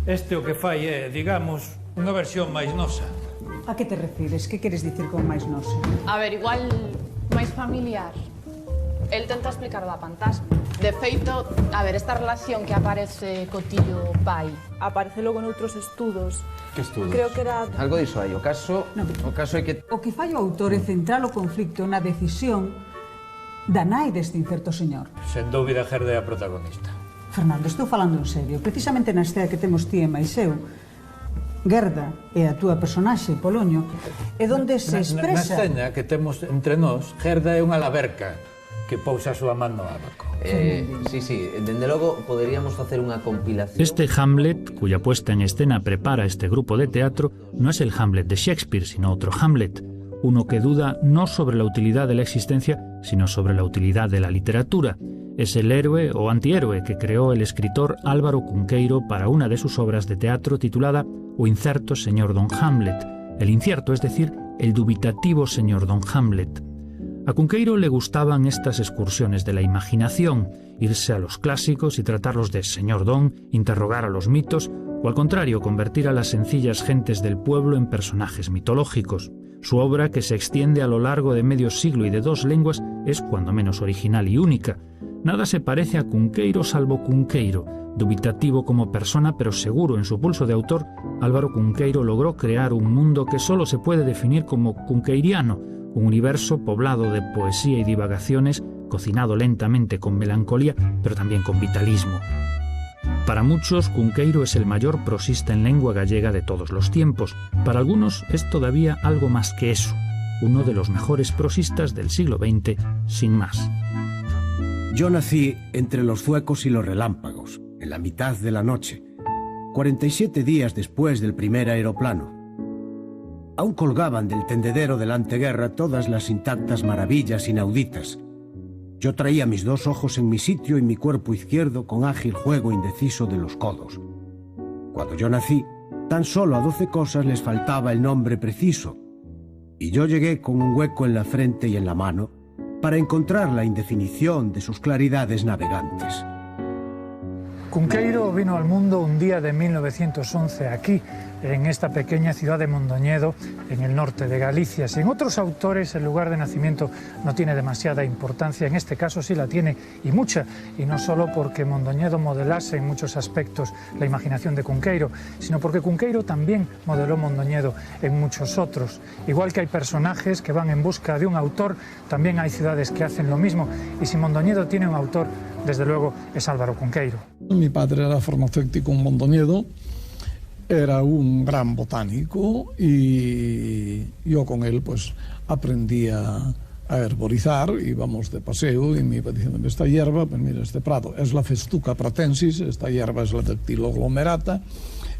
Este o que fai é, digamos, unha versión máis nosa. A que te refires? Que queres dicir con máis nosa? A ver, igual máis familiar. El tenta explicar da fantasma. De feito, a ver, esta relación que aparece co tío pai aparece logo noutros estudos. Que estudos? Creo que era... Algo diso hai. O caso é que... O que fai o autor é centrar o conflicto na decisión da nai deste incerto señor. Sen dúbida, Gerda é a protagonista. Fernando, estou falando en serio. Precisamente na estea que temos ti e máis eu, Gerda e a túa personaxe, Poloño, é onde se expresa... Na escena que temos entre nós, Gerda é unha laberca que pousa a súa man no abaco. Sí, dende logo poderíamos facer unha compilación. Este Hamlet, cuya puesta en escena prepara este grupo de teatro, no es el Hamlet de Shakespeare, sino otro Hamlet, uno que duda no sobre la utilidad de la existencia, sino sobre la utilidad de la literatura. Es el héroe o antihéroe que creó el escritor Álvaro Cunqueiro para una de sus obras de teatro titulada O incierto señor Don Hamlet, el incierto, es decir, el dubitativo señor Don Hamlet. A Cunqueiro le gustaban estas excursiones de la imaginación, irse a los clásicos y tratarlos de señor Don, interrogar a los mitos, o al contrario, convertir a las sencillas gentes del pueblo en personajes mitológicos. Su obra, que se extiende a lo largo de medio siglo y de 2 lenguas, es cuando menos original y única. Nada se parece a Cunqueiro salvo Cunqueiro. Dubitativo como persona, pero seguro en su pulso de autor, Álvaro Cunqueiro logró crear un mundo que solo se puede definir como cunqueiriano, un universo poblado de poesía y divagaciones, cocinado lentamente con melancolía, pero también con vitalismo. Para muchos, Cunqueiro es el mayor prosista en lengua gallega de todos los tiempos. Para algunos es todavía algo más que eso, uno de los mejores prosistas del siglo XX, sin más. Yo nací entre los zuecos y los relámpagos, en la mitad de la noche, 47 días después del primer aeroplano. Aún colgaban del tendedero de la anteguerra todas las intactas maravillas inauditas. Yo traía mis 2 ojos en mi sitio y mi cuerpo izquierdo con ágil juego indeciso de los codos. Cuando yo nací, tan solo a 12 cosas les faltaba el nombre preciso, y yo llegué con un hueco en la frente y en la mano para encontrar la indefinición de sus claridades navegantes. Cunqueiro vino al mundo un día de 1911 aquí, en esta pequeña ciudad de Mondoñedo, en el norte de Galicia. Si en otros autores el lugar de nacimiento no tiene demasiada importancia, en este caso sí la tiene, y mucha, y no solo porque Mondoñedo modelase en muchos aspectos la imaginación de Cunqueiro, sino porque Cunqueiro también modeló Mondoñedo en muchos otros. Igual que hay personajes que van en busca de un autor, también hay ciudades que hacen lo mismo, y si Mondoñedo tiene un autor, desde luego es Álvaro Cunqueiro. Mi padre era farmacéutico en Mondoñedo, era un gran botánico y yo con él pues aprendí a herborizar, íbamos de paseo y me iba diciendo, esta hierba, pues mira, este prado es la Festuca pratensis, esta hierba es la Dactyloglomerata,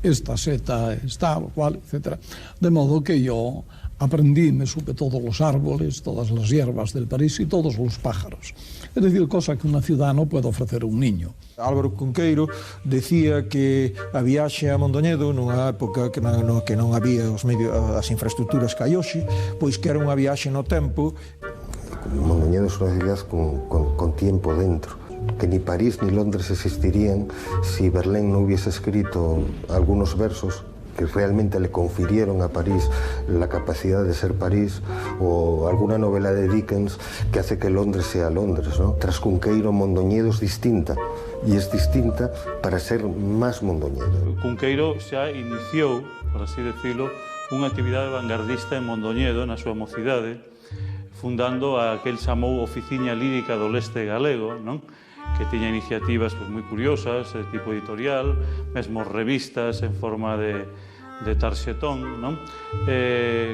esta seta está, cual, etc. De modo que yo aprendí, me supe todos los árboles, todas las hierbas del París y todos los pájaros. Es decir, cosa que unha ciudad non pode ofrecer a un niño. Álvaro Cunqueiro decía que a viaxe a Mondoñedo nunha época que non había as infraestructuras que hai hoxe, pois que era unha viaxe no tempo. Mondoñedo é unha cidade con tiempo dentro, que ni París ni Londres existirían si Verlaine non hubiese escrito algunos versos que realmente le confirieron a París la capacidad de ser París, o alguna novela de Dickens que hace que Londres sea Londres, ¿no? Tras Cunqueiro, Mondoñedo es distinta, y es distinta para ser más Mondoñedo. Cunqueiro xa iniciou, por así decirlo, unha actividade vanguardista en Mondoñedo na súa mocidade, fundando a que el chamou Oficiña Lírica do Leste Galego, non? Que tiña iniciativas pues, moi curiosas, de tipo editorial, mesmo revistas en forma de tarxetón, non?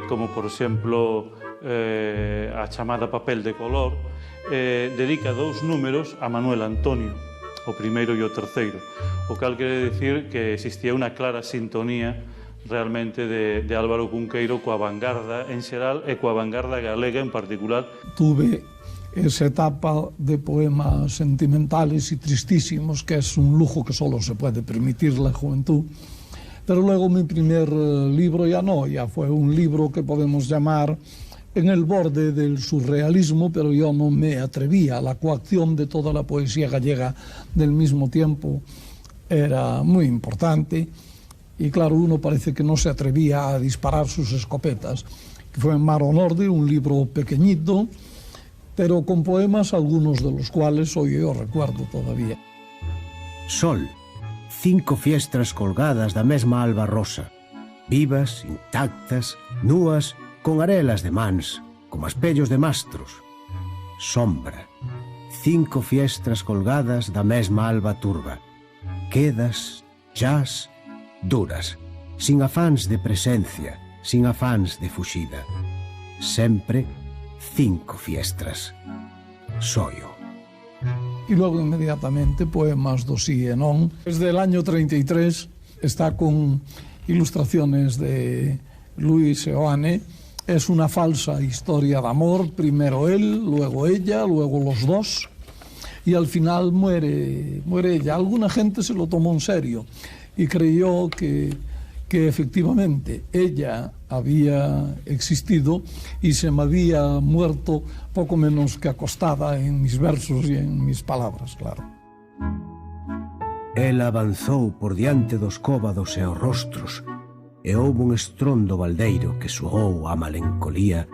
Como, por exemplo, a chamada Papel de Color, dedica 2 números a Manuel Antonio, o primeiro e o terceiro, o cal quere dicir que existía unha clara sintonía realmente de Álvaro Cunqueiro coa vanguarda en xeral e coa vanguarda galega en particular. Tuve esa etapa de poemas sentimentales y tristísimos, que es un lujo que solo se puede permitir la juventud. Pero luego mi primer libro ya fue un libro que podemos llamar en el borde del surrealismo, pero yo no me atrevía. La coacción de toda la poesía gallega del mismo tiempo era muy importante. y claro, uno parece que no se atrevía a disparar sus escopetas, que fue en Mar o Norte, un libro pequeñito, pero con poemas, algunos de los cuales hoy yo recuerdo todavía. Sol, 5 fiestras colgadas da mesma alba rosa, vivas, intactas, núas, con arelas de mans, como espellos de mastros. Sombra, 5 fiestras colgadas da mesma alba turba, quedas, chás, duras, sin afáns de presencia, sin afáns de fuxida. Sempre 5 fiestras. Soio. Y luego inmediatamente poemas do sí e non. Desde el año 33 está con ilustraciones de Luis Seoane. Es una falsa historia de amor, primero él, luego ella, luego los dos, y al final muere ella. Alguna gente se lo tomó en serio y creyó que efectivamente ella había existido y se me había muerto poco menos que acostada en mis versos y en mis palabras, claro. Ela avanzou por diante dos cóvados e os rostros, e houve un estrondo baldeiro que soou a melancolía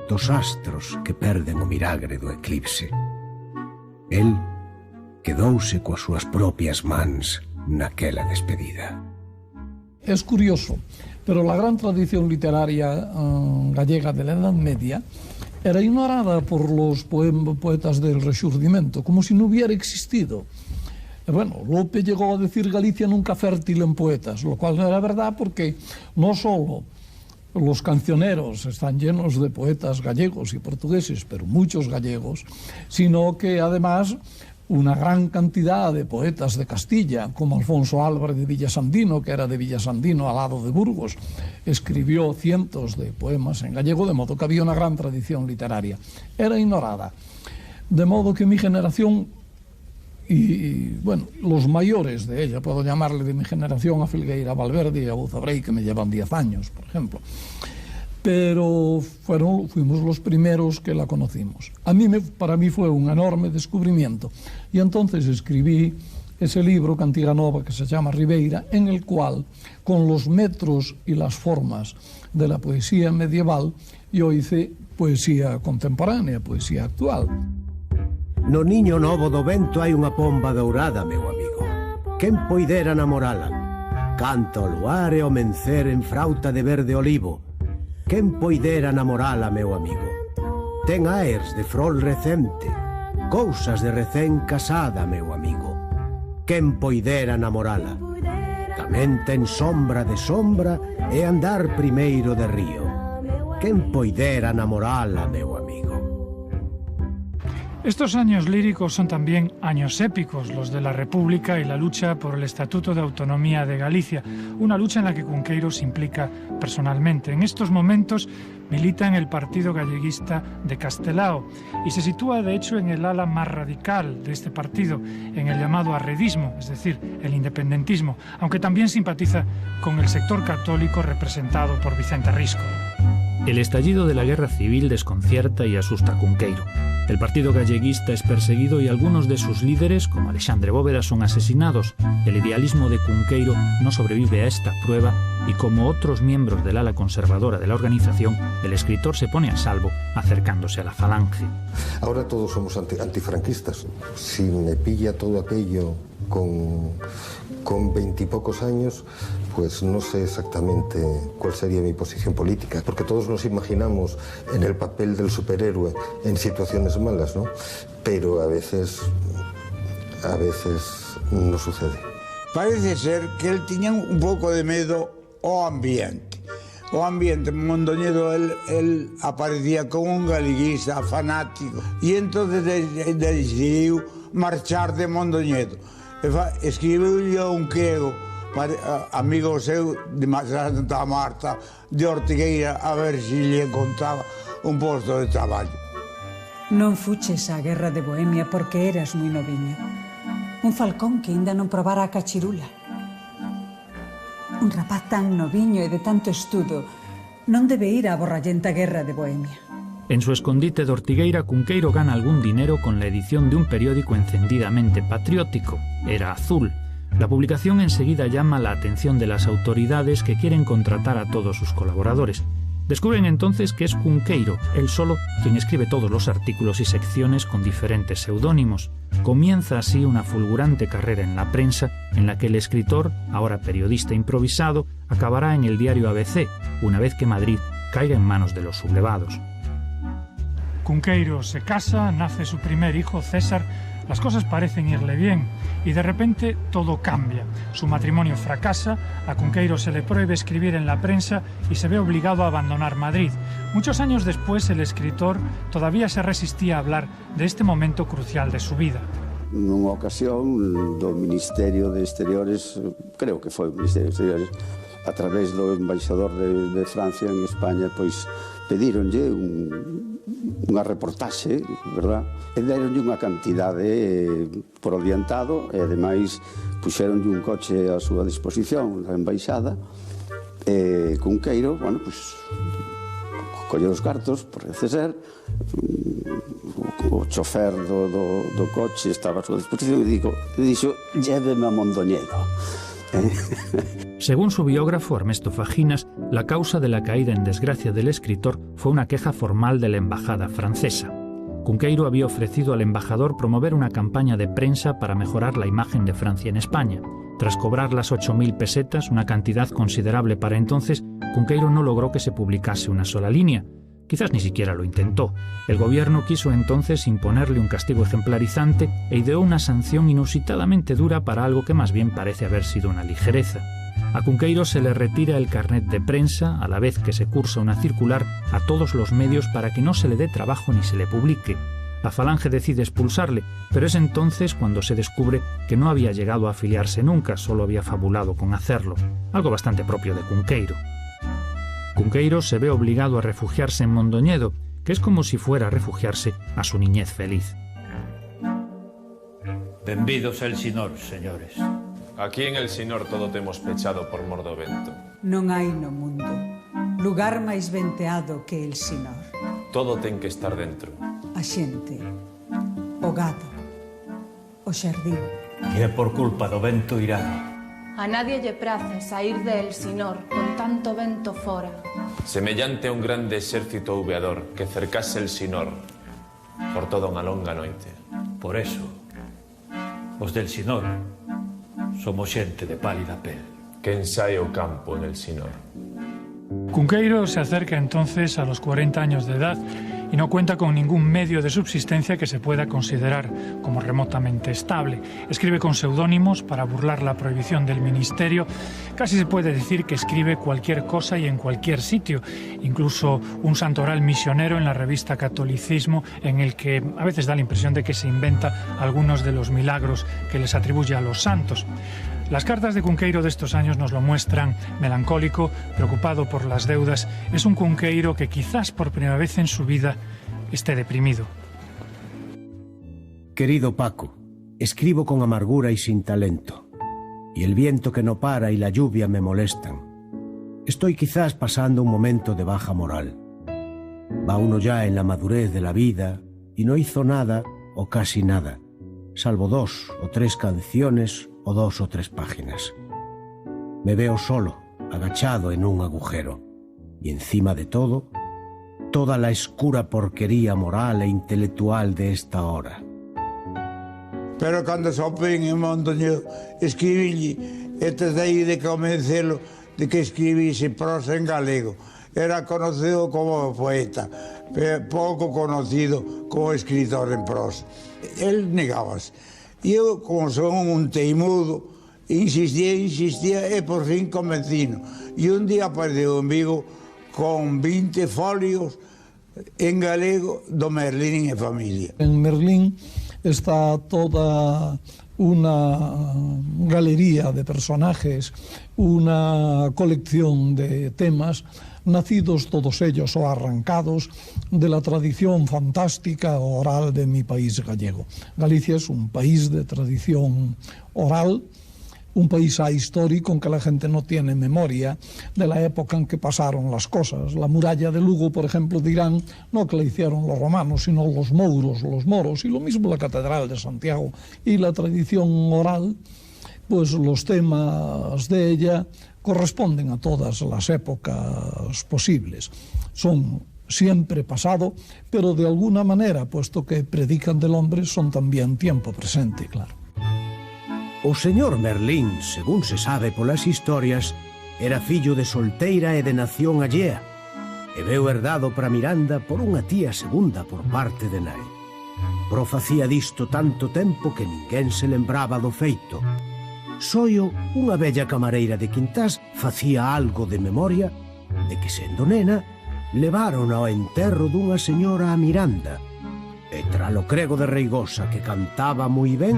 dos astros que perden o miragre do eclipse. El quedouse coas súas propias mans naquela despedida. Es curioso, pero la gran tradición literaria gallega de la Edad Media era ignorada por los poetas del Rexurdimento, como si no hubiera existido. Bueno, Lope llegó a decir Galicia nunca fértil en poetas, lo cual no era verdad porque no solo los cancioneros están llenos de poetas gallegos y portugueses, pero muchos gallegos, sino que además una gran cantidad de poetas de Castilla, como Alfonso Álvarez de Villasandino, que era de Villasandino al lado de Burgos, escribió cientos de poemas en gallego, de modo que había una gran tradición literaria. Era ignorada. De modo que mi generación, y bueno, los mayores de ella, puedo llamarle de mi generación a Filgueira Valverde y a Buzabrey, que me llevan 10 años, por ejemplo, pero fuimos los primeros que la conocimos. Para mí fue un enorme descubrimiento, y entonces escribí ese libro, Cantiga Nova, que se llama Ribeira, en el cual, con los metros y las formas de la poesía medieval, yo hice poesía contemporánea, poesía actual. No niño novo do vento hai unha pomba dourada, meu amigo. Quen poidera namorala? Canta o luar e o mencer en frauta de verde olivo. Quen poidera namorala, meu amigo? Ten aers de frol recente, cousas de recén casada, meu amigo. Quen poidera namorala? Tamén ten sombra de sombra e andar primeiro de río. Quen poidera namorala, meu amigo? Estos años líricos son también años épicos, los de la República y la lucha por el Estatuto de Autonomía de Galicia, una lucha en la que Cunqueiro se implica personalmente. En estos momentos milita en el Partido Galleguista de Castelao y se sitúa de hecho en el ala más radical de este partido, en el llamado arredismo, es decir, el independentismo, aunque también simpatiza con el sector católico representado por Vicente Risco. El estallido de la guerra civil desconcierta y asusta a Cunqueiro. El partido galleguista es perseguido y algunos de sus líderes, como Alexandre Bóveda, son asesinados. El idealismo de Cunqueiro no sobrevive a esta prueba y, como otros miembros del ala conservadora de la organización, el escritor se pone a salvo acercándose a la falange. Ahora todos somos antifranquistas. Si me pilla todo aquello con 20 y pocos años, pues no sé exactamente cuál sería mi posición política, porque todos nos imaginamos en el papel del superhéroe en situaciones malas, ¿no? Pero a veces no sucede. Parece ser que él tenía un pouco de medo ao ambiente. O ambiente en Mondoñedo, él aparecía como un galeguista fanático e entonces decidiu marchar de Mondoñedo. Escribiu un quego, amigo seu de Santa Marta, de Ortigueira, a ver se lle encontraba un posto de traballo. Non fuches á guerra de Bohemia porque eras moi noviño. Un falcón que ainda non probara a cachirula. Un rapaz tan noviño e de tanto estudo non debe ir á borrallenta guerra de Bohemia. En su escondite de Ortigueira, Cunqueiro gana algún dinero con la edición de un periódico encendidamente patriótico. Era Azul. La publicación enseguida llama la atención de las autoridades que quieren contratar a todos sus colaboradores. Descubren entonces que es Cunqueiro, él solo, quien escribe todos los artículos y secciones con diferentes seudónimos. Comienza así una fulgurante carrera en la prensa en la que el escritor, ahora periodista improvisado, acabará en el diario ABC, una vez que Madrid caiga en manos de los sublevados. Cunqueiro se casa, nace su primer hijo, César. Las cosas parecen irle bien y de repente todo cambia. Su matrimonio fracasa, a Cunqueiro se le prohíbe escribir en la prensa y se ve obligado a abandonar Madrid. Muchos años después, el escritor todavía se resistía a hablar de este momento crucial de su vida. Nunha ocasión do Ministerio de Exteriores, creo que foi o Ministerio de Exteriores, a través do embaixador de Francia en España, pois pedíronlle unha reportaxe, verdad? E deronlle unha cantidade por adiantado e, ademais, puxeronlle un coche a súa disposición da embaixada e Cunqueiro, bueno, pois, colle os cartos, parece ser, o chofer do coche estaba a súa disposición e dixo, lléveme a Mondoñedo. Según su biógrafo Ernesto Faginas, la causa de la caída en desgracia del escritor fue una queja formal de la embajada francesa. Cunqueiro había ofrecido al embajador promover una campaña de prensa para mejorar la imagen de Francia en España. Tras cobrar las 8.000 pesetas, una cantidad considerable para entonces, Cunqueiro no logró que se publicase una sola línea. Quizás ni siquiera lo intentó. El gobierno quiso entonces imponerle un castigo ejemplarizante e ideó una sanción inusitadamente dura para algo que más bien parece haber sido una ligereza. A Cunqueiro se le retira el carnet de prensa, a la vez que se cursa una circular a todos los medios para que no se le dé trabajo ni se le publique. La Falange decide expulsarle, pero es entonces cuando se descubre que no había llegado a afiliarse nunca, solo había fabulado con hacerlo, algo bastante propio de Cunqueiro. Cunqueiro se ve obligado a refugiarse en Mondoñedo, que es como si fuera a refugiarse a su niñez feliz. Benvidos a Elsinor, señores. Aquí en Elsinor todo temos pechado por mor do vento. Non hai no mundo lugar máis venteado que Elsinor. Todo ten que estar dentro. A xente, o gado, o xardín. Que é por culpa do vento irado. A nadie lle place sair de Elsinor con tanto vento fora. Semellante a un grande exército uveador que cercase Elsinor por toda unha longa noite. Por eso, os del Elsinor somos xente de pálida pel. Que ensaia o campo en Elsinor. Cunqueiro se acerca entonces a los 40 años de edad y no cuenta con ningún medio de subsistencia que se pueda considerar como remotamente estable. Escribe con seudónimos para burlar la prohibición del ministerio. Casi se puede decir que escribe cualquier cosa y en cualquier sitio, incluso un santoral misionero en la revista Catolicismo, en el que a veces da la impresión de que se inventa algunos de los milagros que les atribuye a los santos. Las cartas de Cunqueiro de estos años nos lo muestran melancólico, preocupado por las deudas. Es un Cunqueiro que quizás por primera vez en su vida esté deprimido. Querido Paco, escribo con amargura y sin talento. Y el viento que no para y la lluvia me molestan. Estoy quizás pasando un momento de baja moral. Va uno ya en la madurez de la vida y no hizo nada o casi nada, salvo 2 o 3 canciones o 2 o 3 páginas. Me veo solo, agachado en un agujero, y encima de todo, toda la escura porquería moral e intelectual de esta hora. Pero cando sopén en Mondoñedo, escribílle, e tratei de convencelo de que escribise prosa en galego. Era conocido como poeta, pero pouco conocido como escritor en prosa. El negábase. E eu, como son un teimudo, insistía e por fin convencino. E un día apareceu en Vigo con 20 folios en galego do Merlín e familia. En Merlín está toda una galería de personajes, una colección de temas nacidos todos ellos o arrancados de la tradición fantástica oral de mi país gallego. Galicia es un país de tradición oral, un país ahistórico en que la gente no tiene memoria de la época en que pasaron las cosas. La muralla de Lugo, por ejemplo, dirán no que la hicieron los romanos, sino los mouros, los moros, y lo mismo la Catedral de Santiago. Y la tradición oral pues los temas de ella corresponden a todas las épocas posibles. Son siempre pasado, pero de alguna manera, puesto que predican del hombre, son también tiempo presente, claro. O señor Merlín, según se sabe polas historias, era fillo de solteira e de nación allea, e veu herdado para Miranda por unha tía segunda por parte de nai. Pero facía disto tanto tempo que ninguén se lembraba do feito. Soio, unha bella camareira de Quintás, facía algo de memoria de que, sendo nena, levaron ao enterro dunha señora a Miranda, e tralo crego de Reigosa que cantaba moi ben,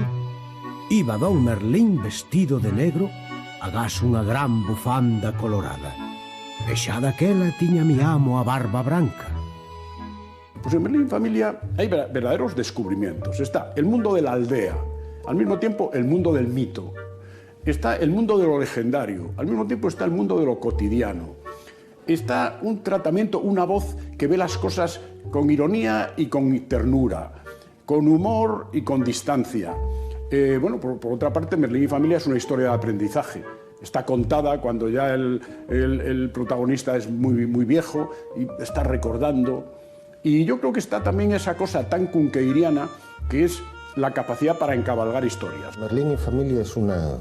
iba don Merlín vestido de negro agás unha gran bufanda colorada. E xa daquela tiña mi amo a barba branca. Pues en Merlín Familia hay verdaderos descubrimientos. Está el mundo de la aldea, al mismo tiempo el mundo del mito. Está el mundo de lo legendario, al mismo tiempo está el mundo de lo cotidiano. Está un tratamiento, una voz que ve las cosas con ironía y con ternura, con humor y con distancia. Bueno, por otra parte, Merlín y Familia es una historia de aprendizaje. Está contada cuando ya el protagonista es muy viejo y está recordando. Y yo creo que está también esa cosa tan cunqueiriana que es la capacidad para encabalgar historias. Merlín y Familia es una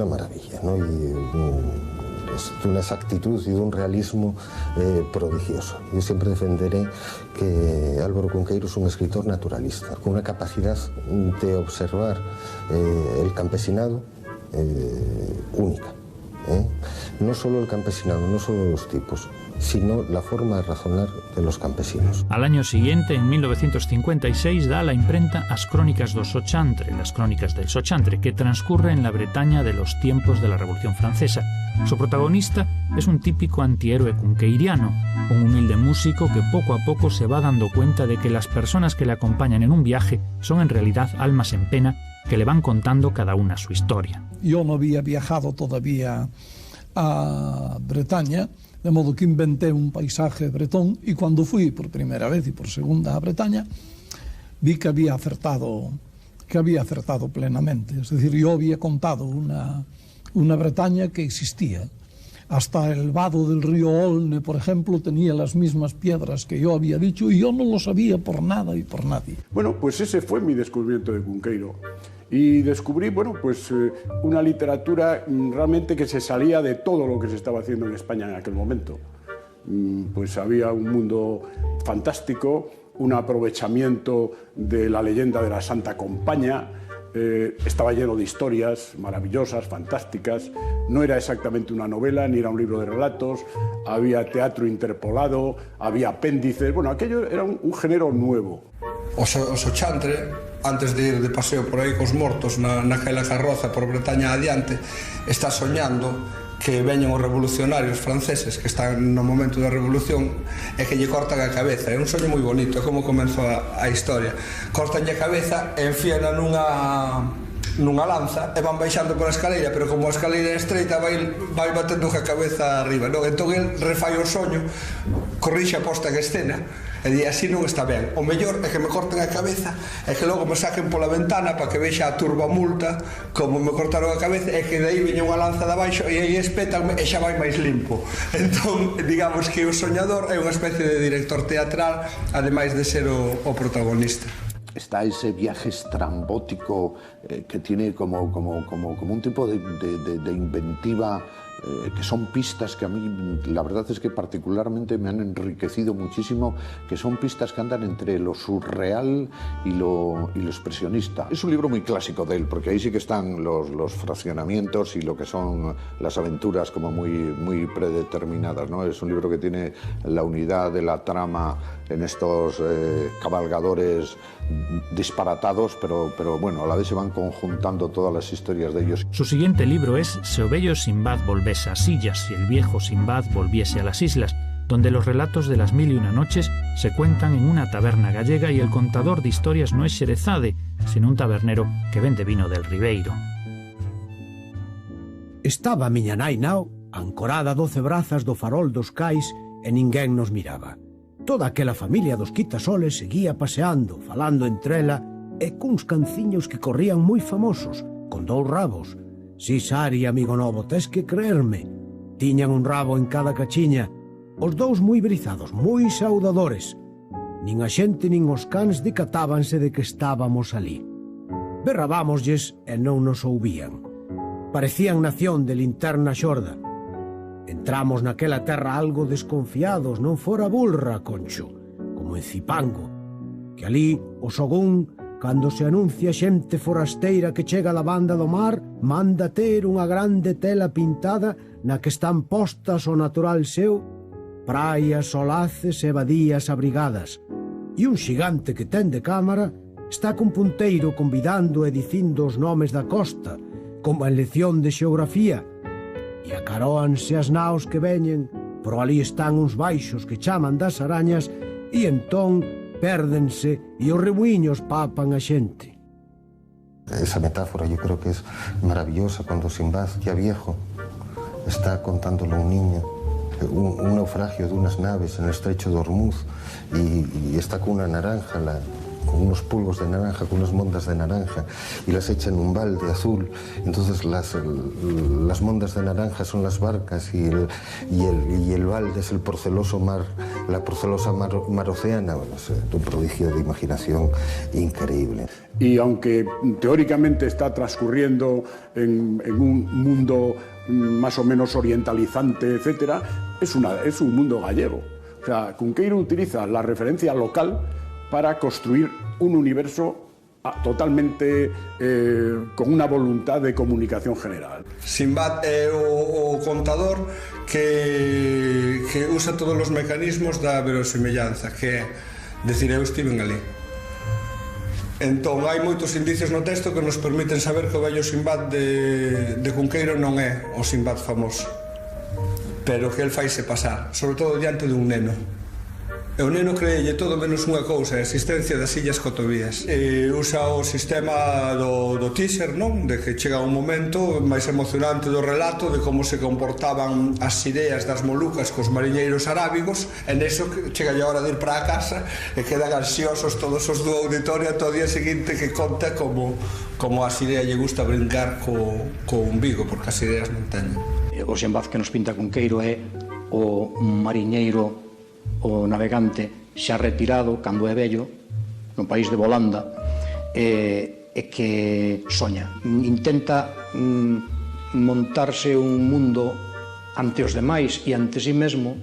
maravilla, ¿no? Es de una exactitud y de un realismo prodigioso. Yo siempre defenderé que Álvaro Cunqueiro es un escritor naturalista, con una capacidad de observar el campesinado única. No solo el campesinado, no solo los tipos, sino la forma de razonar de los campesinos. Al año siguiente, en 1956, da a la imprenta As Crónicas do Sochantre, las Crónicas del Sochantre, que transcurre en la Bretaña de los tiempos de la Revolución Francesa. Su protagonista es un típico antihéroe cunqueiriano, un humilde músico que poco a poco se va dando cuenta de que las personas que le acompañan en un viaje son en realidad almas en pena que le van contando cada una su historia. Yo no había viajado todavía a Bretaña, de modo que inventé un paisaje bretón, y cuando fui por primera vez y por segunda a Bretaña, vi que había acertado plenamente. Es decir, yo había contado una Bretaña que existía. Hasta el vado del río Olne, por ejemplo, tenía las mismas piedras que yo había dicho, y yo no lo sabía por nada y por nadie. Bueno, pues ese fue mi descubrimiento de Cunqueiro. Y descubrí, bueno, pues una literatura realmente que se salía de todo lo que se estaba haciendo en España en aquel momento. Pues había un mundo fantástico, un aprovechamiento de la leyenda de la Santa Compaña, estaba lleno de historias maravillosas, fantásticas. No era exactamente una novela, ni era un libro de relatos, había teatro interpolado, había apéndices. Bueno, aquello era un género nuevo. O Sochantre, antes de ir de paseo por aí cos mortos naquela carroza por Bretaña adiante, está soñando que veñen os revolucionarios franceses que están no momento da revolución e que lle cortan a cabeza. É un soño moi bonito, é como comenzou a historia. Cortanlle a cabeza e enfíana nunha lanza e van baixando pola escaleira, pero como a escaleira é estreita vai batendo a cabeza arriba, non? Entón el refai o soño, corrixe a posta en escena e di, así non está ben. O mellor é que me corten a cabeza e que logo me saquen pola ventana para que vexa a turbamulta como me cortaron a cabeza e que de aí veña unha lanza de abaixo e aí espétanme e xa vai máis limpo. Entón, digamos que o soñador é unha especie de director teatral, ademais de ser o protagonista. Está ese viaje estrambótico que tiene como un tipo de inventiva, que son pistas que a mí la verdad es que particularmente me han enriquecido muchísimo, que son pistas que andan entre lo surreal y lo expresionista. Es un libro muy clásico de él, porque ahí sí que están los fraccionamientos y lo que son las aventuras como muy predeterminadas, ¿no? Es un libro que tiene la unidad de la trama en estos cabalgadores disparatados, pero bueno, a la vez se van conjuntando todas las historias de ellos. Su siguiente libro es Se o vello Sinbad volvese ás illas, si el viejo Sinbad volviese a las islas, donde los relatos de las 1001 noches se cuentan en una taberna gallega y el contador de historias no es Xerezade, sino un tabernero que vende vino del Ribeiro. Estaba miña nai nao, ancorada a 12 brazas do farol dos cais, e ninguén nos miraba. Toda aquela familia dos quitasoles seguía paseando, falando entre ela, e cuns canciños que corrían moi famosos, con 2 rabos. Si, Sari, amigo novo, tes que creerme. Tiñan un rabo en cada cachiña, os dous moi brizados, moi saudadores. Nin a xente nin os cans decatábanse de que estábamos ali. Berrabámoslles e non nos ouvían. Parecían nación de linterna xorda. Entramos naquela terra algo desconfiados, non fora burra, Concho, como en Cipango, que ali o Sogún, cando se anuncia xente forasteira que chega da banda do mar, manda ter unha grande tela pintada na que están postas o natural seu, praias, solaces e badías abrigadas, e un xigante que ten de cámara está cun punteiro convidando e dicindo os nomes da costa, como en lección de xeografía, e acaróanse as naos que veñen, pero ali están uns baixos que chaman das arañas e entón pérdense e os rebuiños papan a xente. Esa metáfora yo creo que es maravillosa cuando Sinbad, ya viejo, está contándole a un niño un naufragio de unas naves en el estrecho de Ormuz y está con una naranja, con unos polvos de naranja, con unas mondas de naranja y las echa en un balde azul. Entonces las mondas de naranja son las barcas y el balde es el porceloso mar, la porcelosa mar océana. Bueno, es un prodigio de imaginación increíble. Y aunque teóricamente está transcurriendo en un mundo más o menos orientalizante, etcétera, es un mundo gallego. O sea, Cunqueiro utiliza la referencia local para construir un universo totalmente con una voluntad de comunicación general. Sinbad é o contador que usa todos os mecanismos da verosemellanza, que é decir, eu estiven ali. Entón, hai moitos indicios no texto que nos permiten saber que o vello Sinbad de Cunqueiro non é o Sinbad famoso, pero que el faise pasar, sobre todo diante dun neno. E o neno creelle todo menos unha cousa, a existencia das Illas Cotovías. Usa o sistema do teaser, non? De que chega un momento máis emocionante do relato de como se comportaban as ideas das Molucas cos mariñeiros arábigos, e neso chega a hora de ir para a casa e quedan ansiosos todos os do auditorio ata o día seguinte que conta como as ideas lle gusta brincar co umbigo, porque as ideas non teñen. O Sinbad que nos pinta Cunqueiro é o mariñeiro, o navegante xa retirado cando é vello no país de Volanda e que soña, intenta montarse un mundo ante os demais e ante si mesmo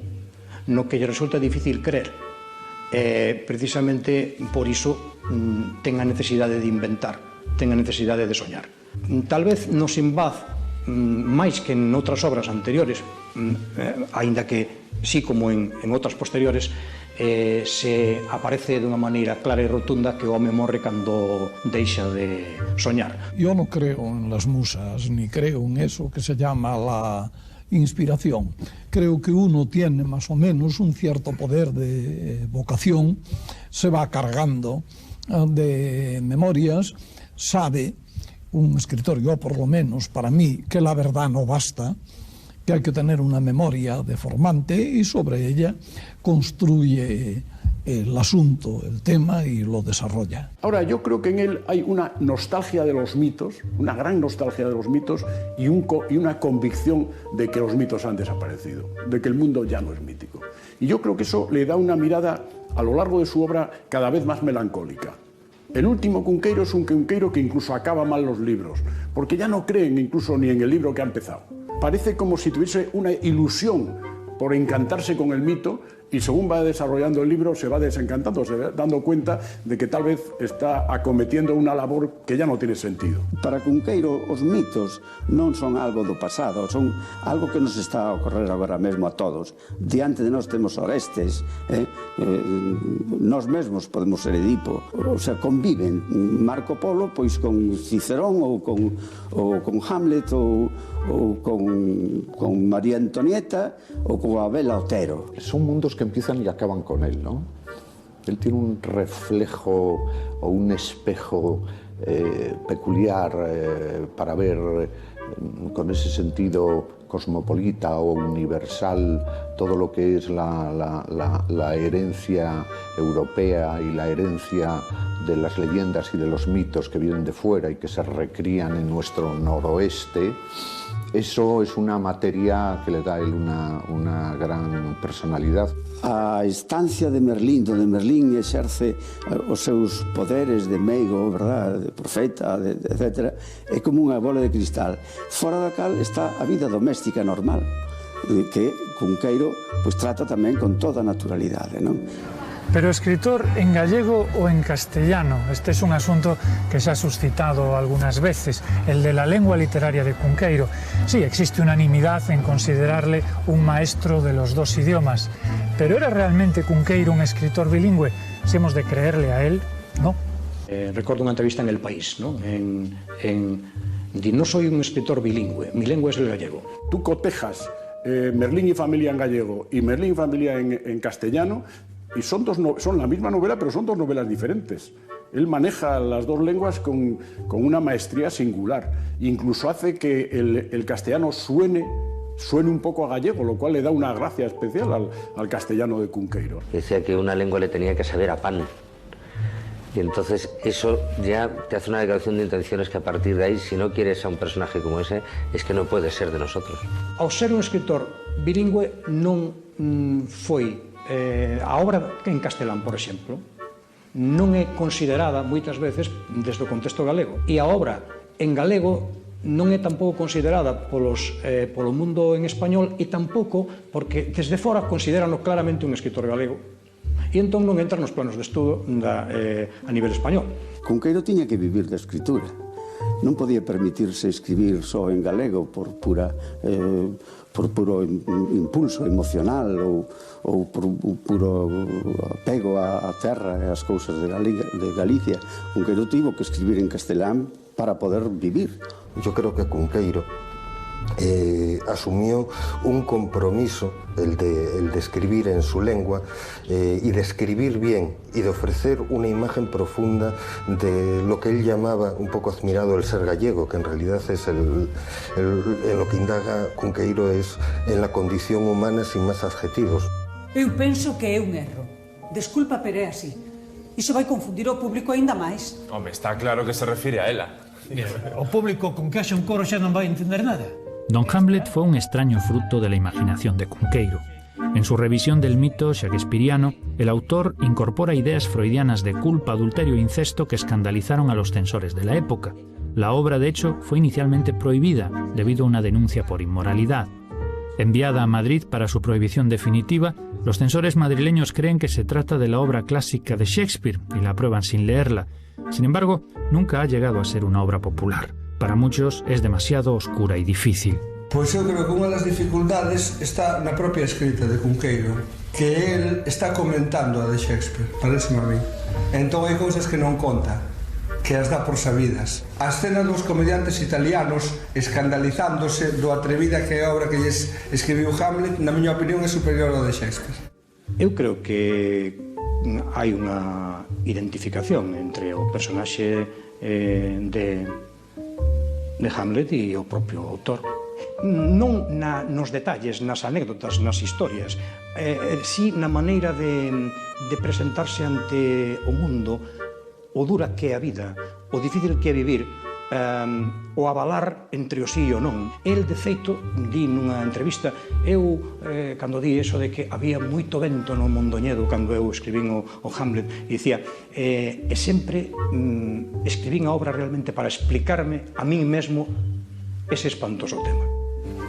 no que lle resulta difícil crer, e precisamente por iso ten a necesidade de inventar, ten a necesidade de soñar. Tal vez no Sinbad máis que en outras obras anteriores, aínda que sí, como en outras posteriores, se aparece dunha maneira clara e rotunda que o home morre cando deixa de soñar. Yo no creo en las musas, ni creo en eso que se llama la inspiración. Creo que uno tiene más o menos un cierto poder de vocación, se va cargando de memorias, sabe un escritor, yo por lo menos, para mí, que la verdad no basta, que hay que tener una memoria deformante y sobre ella construye el asunto, el tema y lo desarrolla. Ahora, yo creo que en él hay una nostalgia de los mitos, una gran nostalgia de los mitos y una convicción de que los mitos han desaparecido, de que el mundo ya no es mítico. Y yo creo que eso le da una mirada a lo largo de su obra cada vez más melancólica. El último Cunqueiro es un Cunqueiro que incluso acaba mal los libros, porque ya no creen incluso ni en el libro que ha empezado. Parece como si tuviese una ilusión por encantarse con el mito y según va desarrollando el libro se va desencantando, se va dando cuenta de que tal vez está acometiendo una labor que ya no tiene sentido. Para Cunqueiro os mitos non son algo do pasado, son algo que nos está a ocorrer agora mesmo a todos. Diante de nós temos Orestes, nós mesmos podemos ser Edipo, o sea, conviven Marco Polo pois con Cicerón ou con Hamlet ou con María Antonieta ou con Abel Otero. Son mundos que empiezan y acaban con él, ¿no? Él tiene un reflejo o un espejo peculiar para ver con ese sentido cosmopolita o universal todo lo que es la herencia europea y la herencia de las leyendas y de los mitos que vienen de fuera y que se recrían en nuestro noroeste. Eso es una materia que le da a él una gran personalidad. A estancia de Merlín, donde Merlín exerce os seus poderes de meigo, verdad, de profeta, etc., é como unha bola de cristal. Fora da cal está a vida doméstica normal, que Cunqueiro pues, trata tamén con toda naturalidade, non? Pero escritor en gallego o en castellano, este es un asunto que se ha suscitado algunas veces, el de la lengua literaria de Cunqueiro. Sí, existe unanimidad en considerarle un maestro de los dos idiomas, pero ¿era realmente Cunqueiro un escritor bilingüe? Si hemos de creerle a él, no. Recuerdo una entrevista en El País, ¿no? Di, no soy un escritor bilingüe, mi lengua es el gallego. Tú cotejas Merlín y familia en gallego y Merlín y familia en castellano, y son la misma novela, pero son dos novelas diferentes. Él maneja las dos lenguas con una maestría singular. Incluso hace que el castellano suene un poco a gallego, lo cual le da una gracia especial al castellano de Cunqueiro. Decía que una lengua le tenía que saber a pan. Y entonces eso ya te hace una declaración de intenciones que a partir de ahí, si no quieres a un personaje como ese, es que no puede ser de nosotros. Ao ser un escritor bilingüe non foi a obra en castelán, por exemplo, non é considerada moitas veces desde o contexto galego, e a obra en galego non é tampouco considerada polo mundo en español, e tampouco porque desde fora considerano claramente un escritor galego, e entón non entra nos planos de estudo a nivel español. Cunqueiro tiña que vivir da escritura, non podía permitirse escribir só en galego por puro impulso emocional ou por puro apego á terra e ás cousas de Galicia. Cunqueiro tivo que escribir en castelán para poder vivir. Yo creo que Cunqueiro asumió un compromiso, el de escribir en su lengua y de escribir bien y de ofrecer una imagen profunda de lo que él llamaba, un poco admirado, el ser gallego, que en realidad es en lo que indaga Cunqueiro es en la condición humana sin más adjetivos. Eu penso que é un erro. Desculpa, pero é así. Iso vai confundir o público aínda máis. Home, está claro que se refire a ela. O público con que haxa un coro xa non vai entender nada. Don Hamlet fue un extraño fruto de la imaginación de Cunqueiro. En su revisión del mito shakespeariano, el autor incorpora ideas freudianas de culpa, adulterio e incesto que escandalizaron a los censores de la época. La obra, de hecho, fue inicialmente prohibida debido a una denuncia por inmoralidad. Enviada a Madrid para su prohibición definitiva, los censores madrileños creen que se trata de la obra clásica de Shakespeare y la aprueban sin leerla. Sin embargo, nunca ha llegado a ser una obra popular. Para muchos es demasiado oscura y difícil. Pois eu creo que unha das dificultades está na propia escrita de Cunqueiro, que él está comentando a de Shakespeare, parece a mí. Entón hai cousas que non conta, que as dá por sabidas. A escena dos comediantes italianos escandalizándose do atrevida que é a obra que lles escribiu Hamlet, na miña opinión é superior ao de Shakespeare. Eu creo que hai unha identificación entre o personaxe de Hamlet e o propio autor. Non nos detalles, nas anécdotas, nas historias, si na maneira de presentarse ante o mundo, o dura que é a vida, o difícil que é vivir, o avalar entre o sí e o non. El, de feito, di nunha entrevista, cando di eso de que había moito vento no Mondoñedo cando eu escribín o Hamlet, e dicía, sempre escribín a obra realmente para explicarme a min mesmo ese espantoso tema.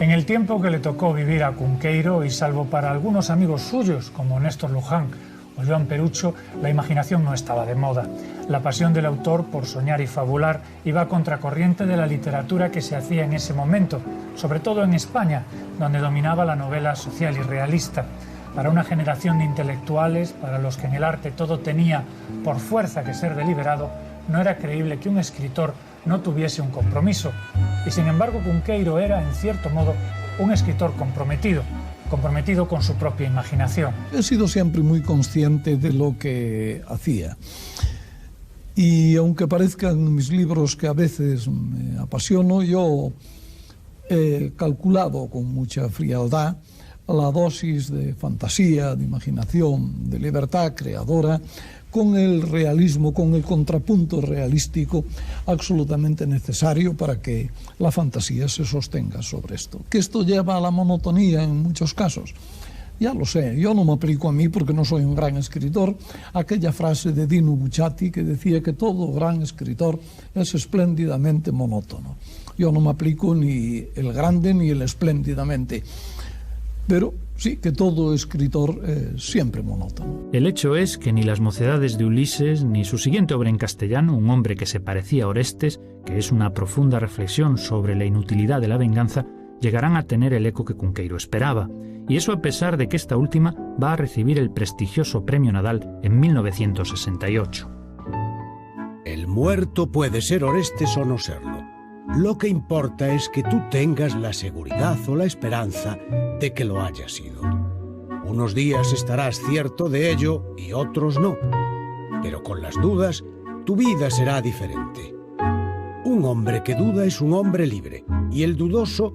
En el tiempo que le tocó vivir a Cunqueiro, y salvo para algunos amigos suyos, como Néstor Luján o Joan Perucho, la imaginación no estaba de moda. La pasión del autor por soñar y fabular iba a contracorriente de la literatura que se hacía en ese momento, sobre todo en España, donde dominaba la novela social y realista. Para una generación de intelectuales, para los que en el arte todo tenía por fuerza que ser deliberado, no era creíble que un escritor no tuviese un compromiso. Y sin embargo, Cunqueiro era, en cierto modo, un escritor comprometido con su propia imaginación. He sido siempre muy consciente de lo que hacía. Y aunque parezcan mis libros que a veces me apasiono, yo he calculado con mucha frialdad la dosis de fantasía, de imaginación, de libertad creadora, con el realismo, con el contrapunto realístico absolutamente necesario para que la fantasía se sostenga sobre esto. Que esto lleva a la monotonía en muchos casos. Ya lo sé, yo no me aplico a mí porque no soy un gran escritor, aquella frase de Dino Bucciati que decía que todo gran escritor es espléndidamente monótono. Yo no me aplico ni el grande ni el espléndidamente, pero sí que todo escritor es siempre monótono. El hecho es que ni las mocedades de Ulises, ni su siguiente obra en castellano, Un hombre que se parecía a Orestes, que es una profunda reflexión sobre la inutilidad de la venganza, llegarán a tener el eco que Cunqueiro esperaba, y eso a pesar de que esta última va a recibir el prestigioso Premio Nadal en 1968. El muerto puede ser Orestes o no serlo. Lo que importa es que tú tengas la seguridad o la esperanza de que lo haya sido. Unos días estarás cierto de ello y otros no, pero con las dudas tu vida será diferente. Un hombre que duda es un hombre libre, y el dudoso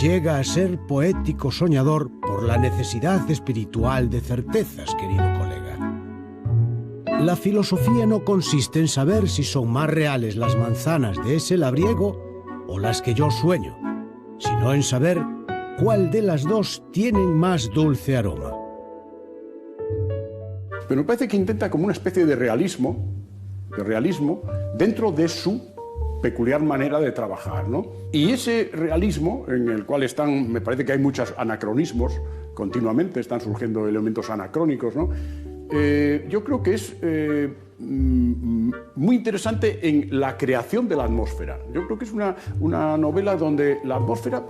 llega a ser poético soñador por la necesidad espiritual de certezas, querido colega. La filosofía no consiste en saber si son más reales las manzanas de ese labriego o las que yo sueño, sino en saber cuál de las dos tienen más dulce aroma. Pero me parece que intenta como una especie de realismo dentro de su peculiar manera de trabajar, ¿no? Y ese realismo en el cual me parece que hay muchos anacronismos, continuamente están surgiendo elementos anacrónicos, ¿no? Yo creo que es muy interesante en la creación de la atmósfera. Yo creo que es una novela donde la atmósfera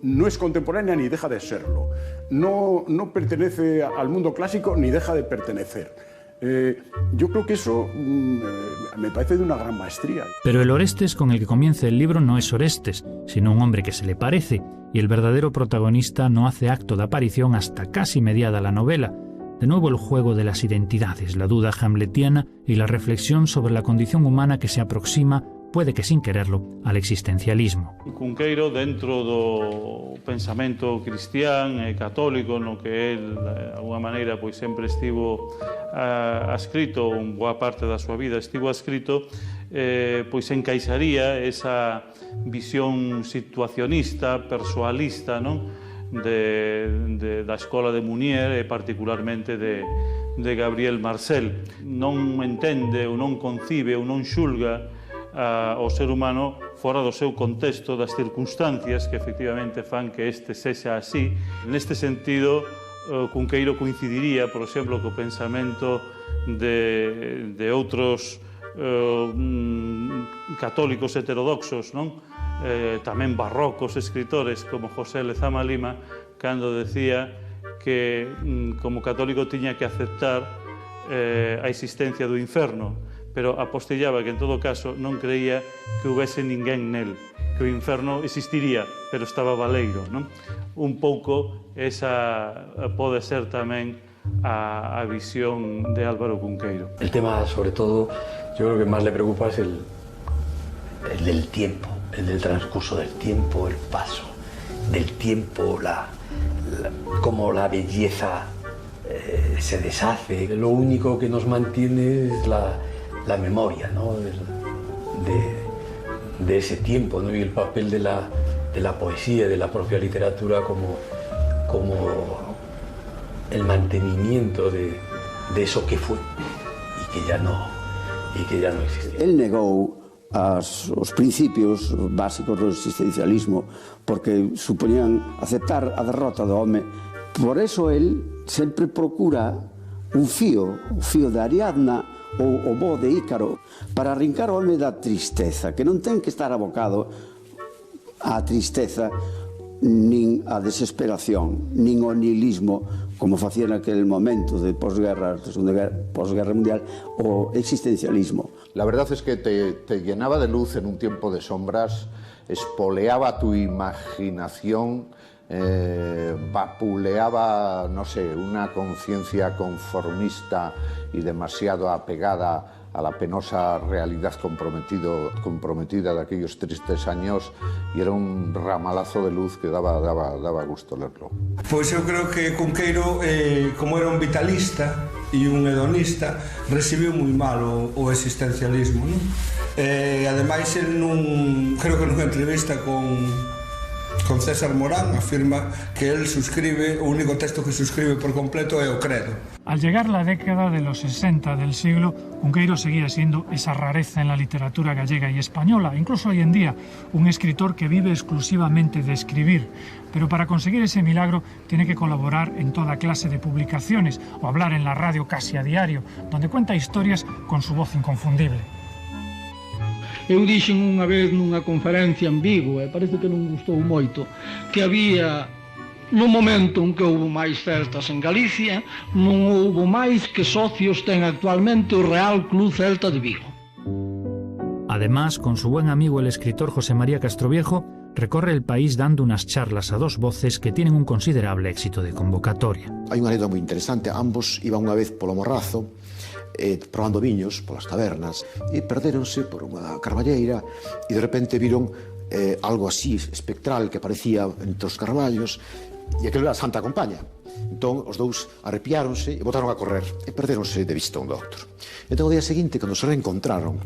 no es contemporánea ni deja de serlo. No pertenece al mundo clásico ni deja de pertenecer. Yo creo que eso me parece de una gran maestría. Pero el Orestes con el que comienza el libro no es Orestes, sino un hombre que se le parece, y el verdadero protagonista no hace acto de aparición hasta casi mediada la novela. De nuevo el juego de las identidades, la duda hamletiana y la reflexión sobre la condición humana que se aproxima, puede que sin quererlo, al existencialismo. Cunqueiro, dentro do pensamento cristián e católico, no que él, de alguna maneira, pois sempre estivo adscrito, boa parte da súa vida estivo adscrito, pois encaixaría esa visión situacionista, persoalista, non? Da escola de Munier e particularmente de Gabriel Marcel. Non entende ou non concibe ou non xulga ao ser humano fora do seu contexto, das circunstancias que efectivamente fan que este sexa así. Neste sentido, Cunqueiro coincidiría, por exemplo, co pensamento de outros católicos heterodoxos, non? Tamén barrocos escritores como José Lezama Lima, cando decía que como católico tiña que aceptar a existencia do inferno, pero apostillaba que en todo caso non creía que houvese ninguén nel, que o inferno existiría, pero estaba baleiro, non? Un pouco esa pode ser tamén a visión de Álvaro Cunqueiro. El tema, sobre todo, yo creo que más le preocupa es el del tiempo, el del transcurso del tiempo, el paso del tiempo, cómo la belleza se deshace. Lo único que nos mantiene es la memoria, ¿no? de ese tiempo, ¿no? Y el papel de la poesía, de la propia literatura como el mantenimiento de eso que fue y que ya no existe. Él negou os principios básicos do existencialismo porque supoñían aceptar a derrota do home. Por eso él sempre procura o fío de Ariadna ou o bo de Ícaro para arrincar o home da tristeza, que non ten que estar abocado á tristeza nin a desesperación, nin o nihilismo como facía naquel momento de posguerra mundial, o existencialismo. La verdad es que te llenaba de luz en un tiempo de sombras, espoleaba tu imaginación, vapuleaba, no sé, una conciencia conformista y demasiado apegada la penosa realidad comprometida de aquellos tristes años, y era un ramalazo de luz que daba gusto leerlo. Pois eu creo que Cunqueiro, como era un vitalista e un hedonista, recibiu moi mal o existencialismo, non? Ademais, creo que nunha entrevista con César Morán afirma que él suscribe, o único texto que suscribe por completo é o Credo. Al llegar la década de los 60 del siglo, Cunqueiro seguía siendo esa rareza en la literatura gallega y española, incluso hoy en día, un escritor que vive exclusivamente de escribir. Pero para conseguir ese milagro tiene que colaborar en toda clase de publicaciones o hablar en la radio casi a diario, donde cuenta historias con su voz inconfundible. Eu dixen unha vez nunha conferencia en Vigo, e parece que non gustou moito, que había, no momento en que houve máis celtas en Galicia, non houve máis que socios ten actualmente o Real Club Celta de Vigo. Además, con su buen amigo el escritor José María Castroviejo, recorre el país dando unas charlas a dos voces que tienen un considerable éxito de convocatoria. Hai unha anécdota moi interesante. Ambos iban unha vez polo Morrazo, probando viños polas tabernas, e perdéronse por unha carballeira e de repente viron algo así espectral que aparecía entre os carballos, e aquilo era a Santa Compaña. Entón os dous arrepiáronse e botaron a correr e perdéronse de vista un do outro. Entón o día seguinte, cando se reencontraron,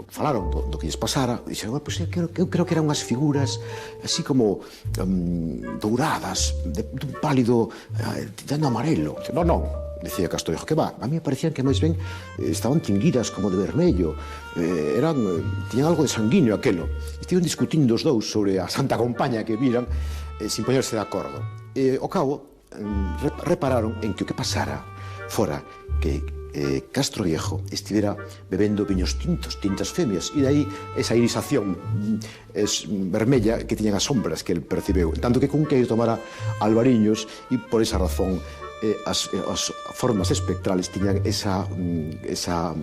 falaron do que lles pasara, e dixeron, pois eu creo que eran unhas figuras así como douradas, dun pálido tirando amarelo. Non, decía Castroviejo, que va, a mí me parecían que máis ben estaban tinguidas como de vermello, tiñan algo de sanguíneo aquelo. Estiven discutindo os dous sobre a Santa Compaña que viran sin poñerse de acordo. Ao cabo, repararon en que o que pasara fora que Castroviejo estivera bebendo viños tintas femias, e dai esa irisación vermella que tiñan as sombras que el percibeu, tanto que Cunqueiro tomara albariños, e por esa razón as formas espectrales tiñan esa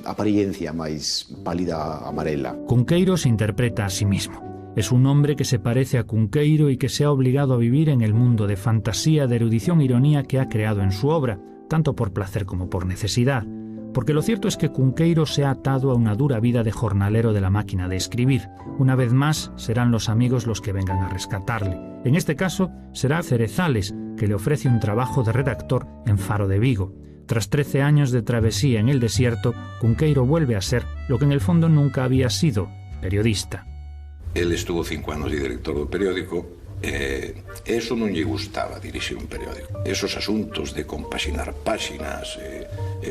apariencia máis pálida amarela. Cunqueiro se interpreta a sí mismo. Es un hombre que se parece a Cunqueiro y que se ha obligado a vivir en el mundo de fantasía, de erudición e ironía que ha creado en su obra, tanto por placer como por necesidad. Porque lo cierto es que Cunqueiro se ha atado a una dura vida de jornalero de la máquina de escribir. Una vez más, serán los amigos los que vengan a rescatarle. En este caso, será Cerezales, que le ofrece un trabajo de redactor en Faro de Vigo. Tras 13 años de travesía en el desierto, Cunqueiro vuelve a ser lo que en el fondo nunca había sido, periodista. Él estuvo 5 anos de director do periódico, eso non lle gustaba, dirixir un periódico. Esos asuntos de compaxinar páxinas,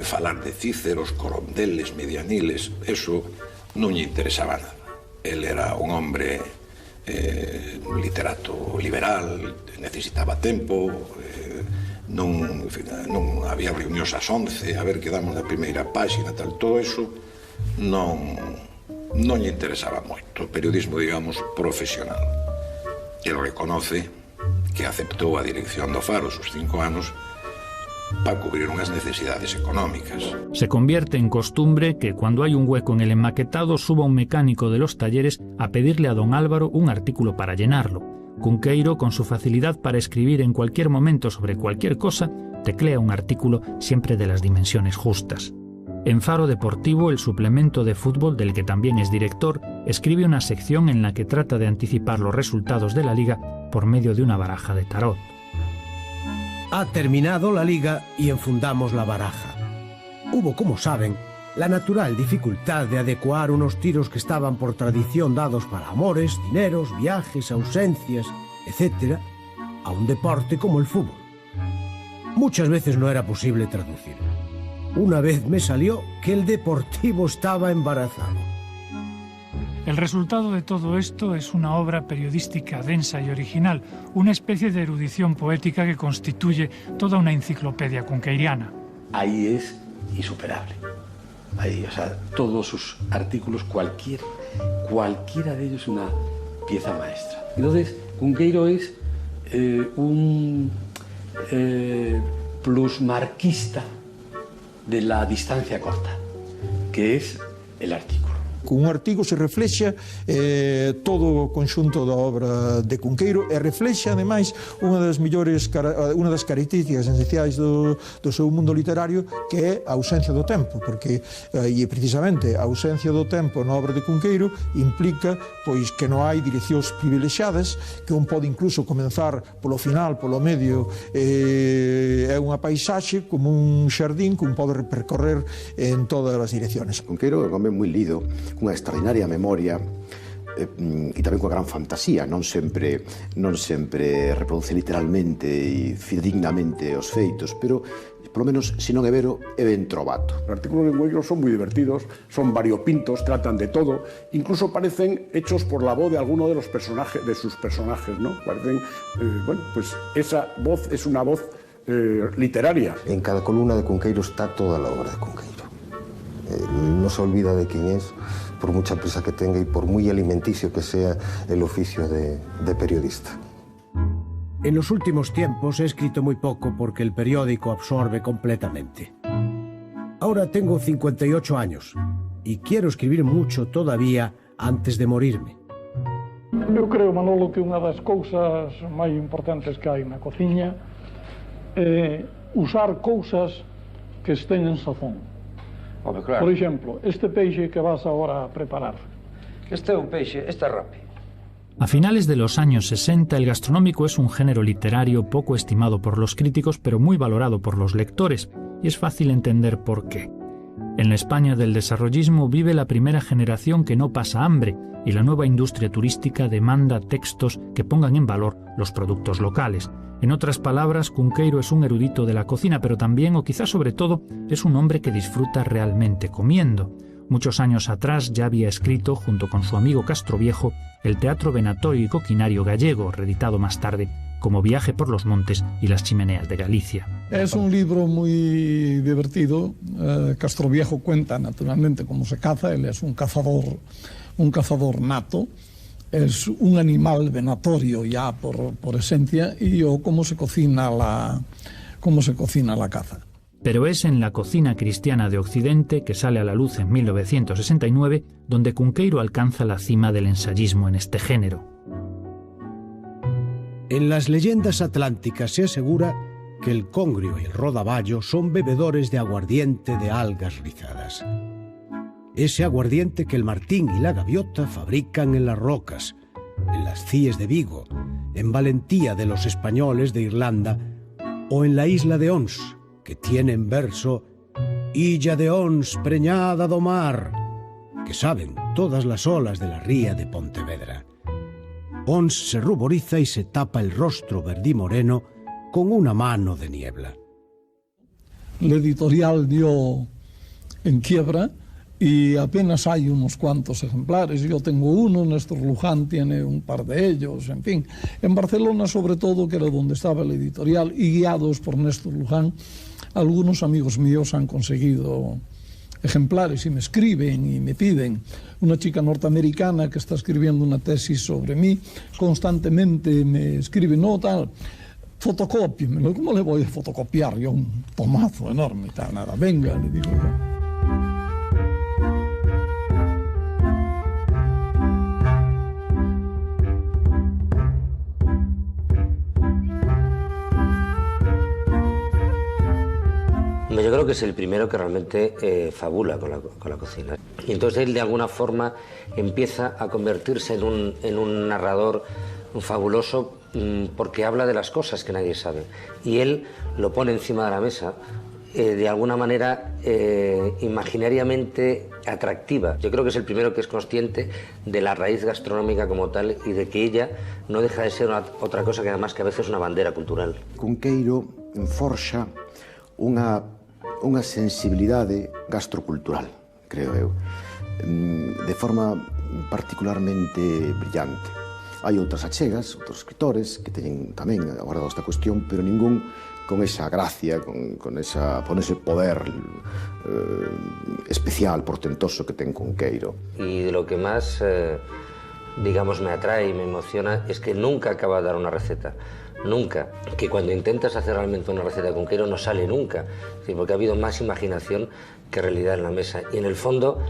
falar de cíceros, corondeles, medianiles, eso non lle interesaba nada. Él era un hombre un literato liberal, necesitaba tempo, non había reunións ás 11, a ver que damos na primeira páxina, tal, todo eso non lle interesaba moito, o periodismo, digamos, profesional. El reconoce que aceptou a dirección do Faro sus 5 anos para cubrir unhas necesidades económicas. Se convierte en costumbre que cuando hay un hueco en el enmaquetado suba un mecánico de los talleres a pedirle a don Álvaro un artículo para llenarlo. Cunqueiro, con su facilidad para escribir en cualquier momento sobre cualquier cosa, teclea un artículo siempre de las dimensiones justas. En Faro Deportivo, el suplemento de fútbol del que también es director, escribe una sección en la que trata de anticipar los resultados de la Liga por medio de una baraja de tarot. Ha terminado la Liga y enfundamos la baraja. Hubo, como saben, la natural dificultad de adecuar unos tiros que estaban por tradición dados para amores, dineros, viajes, ausencias, etc., a un deporte como el fútbol. Muchas veces no era posible traducir. Una vez me salió que el Deportivo estaba embarazado. El resultado de todo esto es una obra periodística densa y original, una especie de erudición poética que constituye toda una enciclopedia cunqueiriana. Ahí es insuperable. Ahí, o sea, todos sus artículos, cualquiera de ellos es una pieza maestra. Entonces, Cunqueiro es un plusmarquista de la distancia corta, que es el artículo. Con un artigo se reflexa todo o conxunto da obra de Cunqueiro e reflexa, ademais, unha das características esenciais do seu mundo literario, que é a ausencia do tempo, porque e precisamente a ausencia do tempo na obra de Cunqueiro implica pois que non hai direccións privilexiadas, que un pode incluso comenzar polo final, polo medio, é unha paisaxe como un xardín que un pode percorrer en todas as direcciones. Cunqueiro é un home moi lido, cunha extraordinaria memoria e tamén coa gran fantasía, non sempre reproduce literalmente e fidedignamente os feitos, pero polo menos, se non é vero, é ben trovato. Los artículos de Cunqueiro son moi divertidos, son variopintos, tratan de todo, incluso parecen hechos por la voz de alguno de los personajes, de sus personajes, ¿no? Parecen, bueno, pues esa voz es una voz literaria. En cada columna de Cunqueiro está toda la obra de Cunqueiro. No se olvida de quién es, por mucha prisa que tenga y por muy alimenticio que sea el oficio de periodista. En los últimos tiempos he escrito muy poco porque el periódico absorbe completamente. Ahora tengo 58 años y quiero escribir mucho todavía antes de morirme. Eu creo, Manolo, que unha das cousas máis importantes que hai na cociña é usar cousas que estén en sazón. Home, claro. Por exemplo, este peixe que vas agora a preparar. Este é un peixe, este é rape. A finales de los años 60, el gastronómico es un género literario poco estimado por los críticos, pero muy valorado por los lectores, y es fácil entender por qué. En la España del desarrollismo vive la primera generación que no pasa hambre, y la nueva industria turística demanda textos que pongan en valor los productos locales. En otras palabras, Cunqueiro es un erudito de la cocina, pero también, o quizás sobre todo, es un hombre que disfruta realmente comiendo. Muchos años atrás ya había escrito, junto con su amigo Castroviejo, el teatro venatorio y coquinario gallego, reeditado más tarde como Viaje por los montes y las chimeneas de Galicia. Es un libro muy divertido. Castroviejo cuenta naturalmente cómo se caza. Él es un cazador nato. Es un animal venatorio ya por esencia, y yo cómo se cocina la caza. Pero es en la cocina cristiana de Occidente, que sale a la luz en 1969, donde Cunqueiro alcanza la cima del ensayismo en este género. En las leyendas atlánticas se asegura que el congrio y el rodaballo son bebedores de aguardiente de algas rizadas. Ese aguardiente que el martín y la gaviota fabrican en las rocas, en las cíes de Vigo, en Valentía de los españoles de Irlanda o en la isla de Ons, que tiene en verso Illa de Ons preñada do mar, que saben todas las olas de la ría de Pontevedra. Ons se ruboriza y se tapa el rostro verdimoreno con una mano de niebla. La editorial dio en quiebra y apenas hay unos cuantos ejemplares. Yo tengo uno, Néstor Luján tiene un par de ellos, en fin. En Barcelona, sobre todo, que era donde estaba la editorial, y guiados por Néstor Luján, algunos amigos míos han conseguido ejemplares y me escriben y me piden. Una chica norteamericana que está escribiendo una tesis sobre mí, constantemente me escribe, no, tal, fotocópiemelo. ¿Cómo le voy a fotocopiar yo un tomazo enorme? Tal, nada, venga, le digo yo. Yo creo que es el primero que realmente fabula con la cocina. Y entonces él de alguna forma empieza a convertirse en un narrador fabuloso porque habla de las cosas que nadie sabe. Y él lo pone encima de la mesa de alguna manera imaginariamente atractiva. Yo creo que es el primero que es consciente de la raíz gastronómica como tal y de que ella no deja de ser otra cosa que además que a veces es una bandera cultural. Cunqueiro forxa unha sensibilidade gastrocultural, creo eu, de forma particularmente brillante. Hai outras achegas, outros escritores que teñen tamén abordado esta cuestión, pero ningún con esa gracia, con ese poder especial, portentoso que ten Cunqueiro. Y de lo que más, digamos, me atrae y me emociona es que nunca acaba de dar una receta. Nunca, que cuando intentas hacer realmente una receta de Cunqueiro no sale nunca, porque ha habido más imaginación que realidad en la mesa. Y en el fondo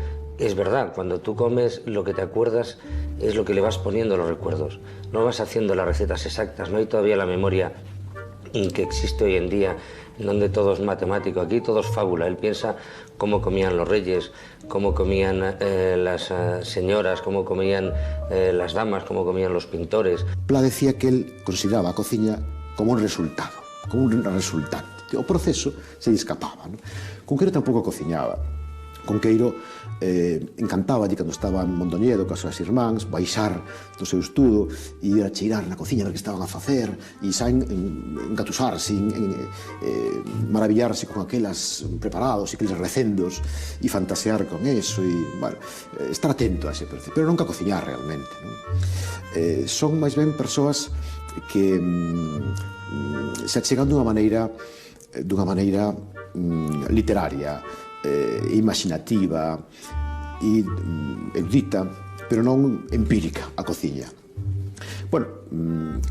es verdad, cuando tú comes lo que te acuerdas es lo que le vas poniendo los recuerdos. No vas haciendo las recetas exactas, no hay todavía la memoria que existe hoy en día, en donde todo es matemático. Aquí todo es fábula. Él piensa cómo comían los reyes, cómo comían las señoras, cómo comían las damas, cómo comían los pintores. Pla decía que él consideraba a cociña como un resultado, como un resultante. O proceso se lle escapaba, ¿no? Cunqueiro tampouco cociñaba. Cunqueiro encantaba allí cando estaba en Mondoñedo coas súas irmáns, baixar do seu estudo e ir a cheirar na cociña ver que estaban a facer e saen engatusarse, maravillarse con aquelas preparados e aqueles recendos e fantasear con eso e, bueno, estar atento a ese proceso, pero nunca cociñar realmente, ¿no? Son máis ben persoas que se achegan dunha maneira literaria, imaginativa e erudita, pero non empírica a cociña. Bueno,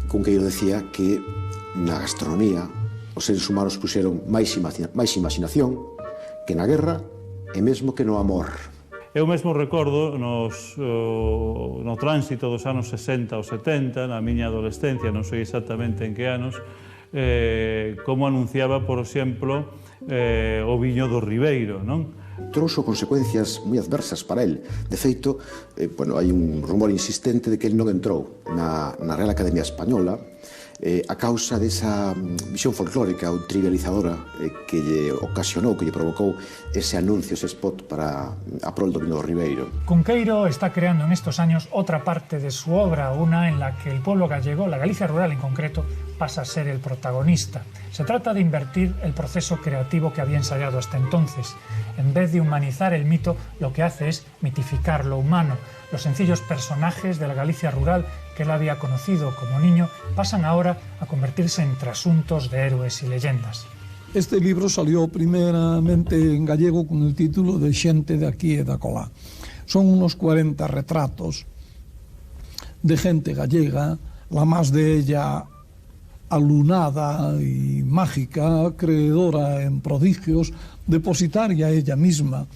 Cunqueiro decía que na gastronomía os seres humanos puxeron máis imaginación que na guerra e mesmo que no amor. Eu mesmo recordo no tránsito dos anos 60 ou 70, na miña adolescencia, non sei exactamente en que anos, como anunciaba, por exemplo, o viño do Ribeiro, non? Trouxo consecuencias moi adversas para él. De feito, hai un rumor insistente de que él non entrou na Real Academia Española a causa desa visión folclórica ou trivializadora que lle ocasionou, que lle provocou ese anuncio, ese spot para a prol do viño do Ribeiro. Cunqueiro está creando en estos años otra parte de su obra, una en la que el pueblo gallego, la Galicia rural en concreto, pasa a ser el protagonista. Se trata de invertir el proceso creativo que había ensayado hasta entonces. En vez de humanizar el mito, lo que hace es mitificar lo humano. Los sencillos personajes de la Galicia rural que él había conocido como niño pasan ahora a convertirse en trasuntos de héroes y leyendas. Este libro salió primeramente en gallego con el título de Xente de aquí e da colá. Son unos 40 retratos de gente gallega, la más de ella alunada y mágica, creedora en prodigios, depositaria ella misma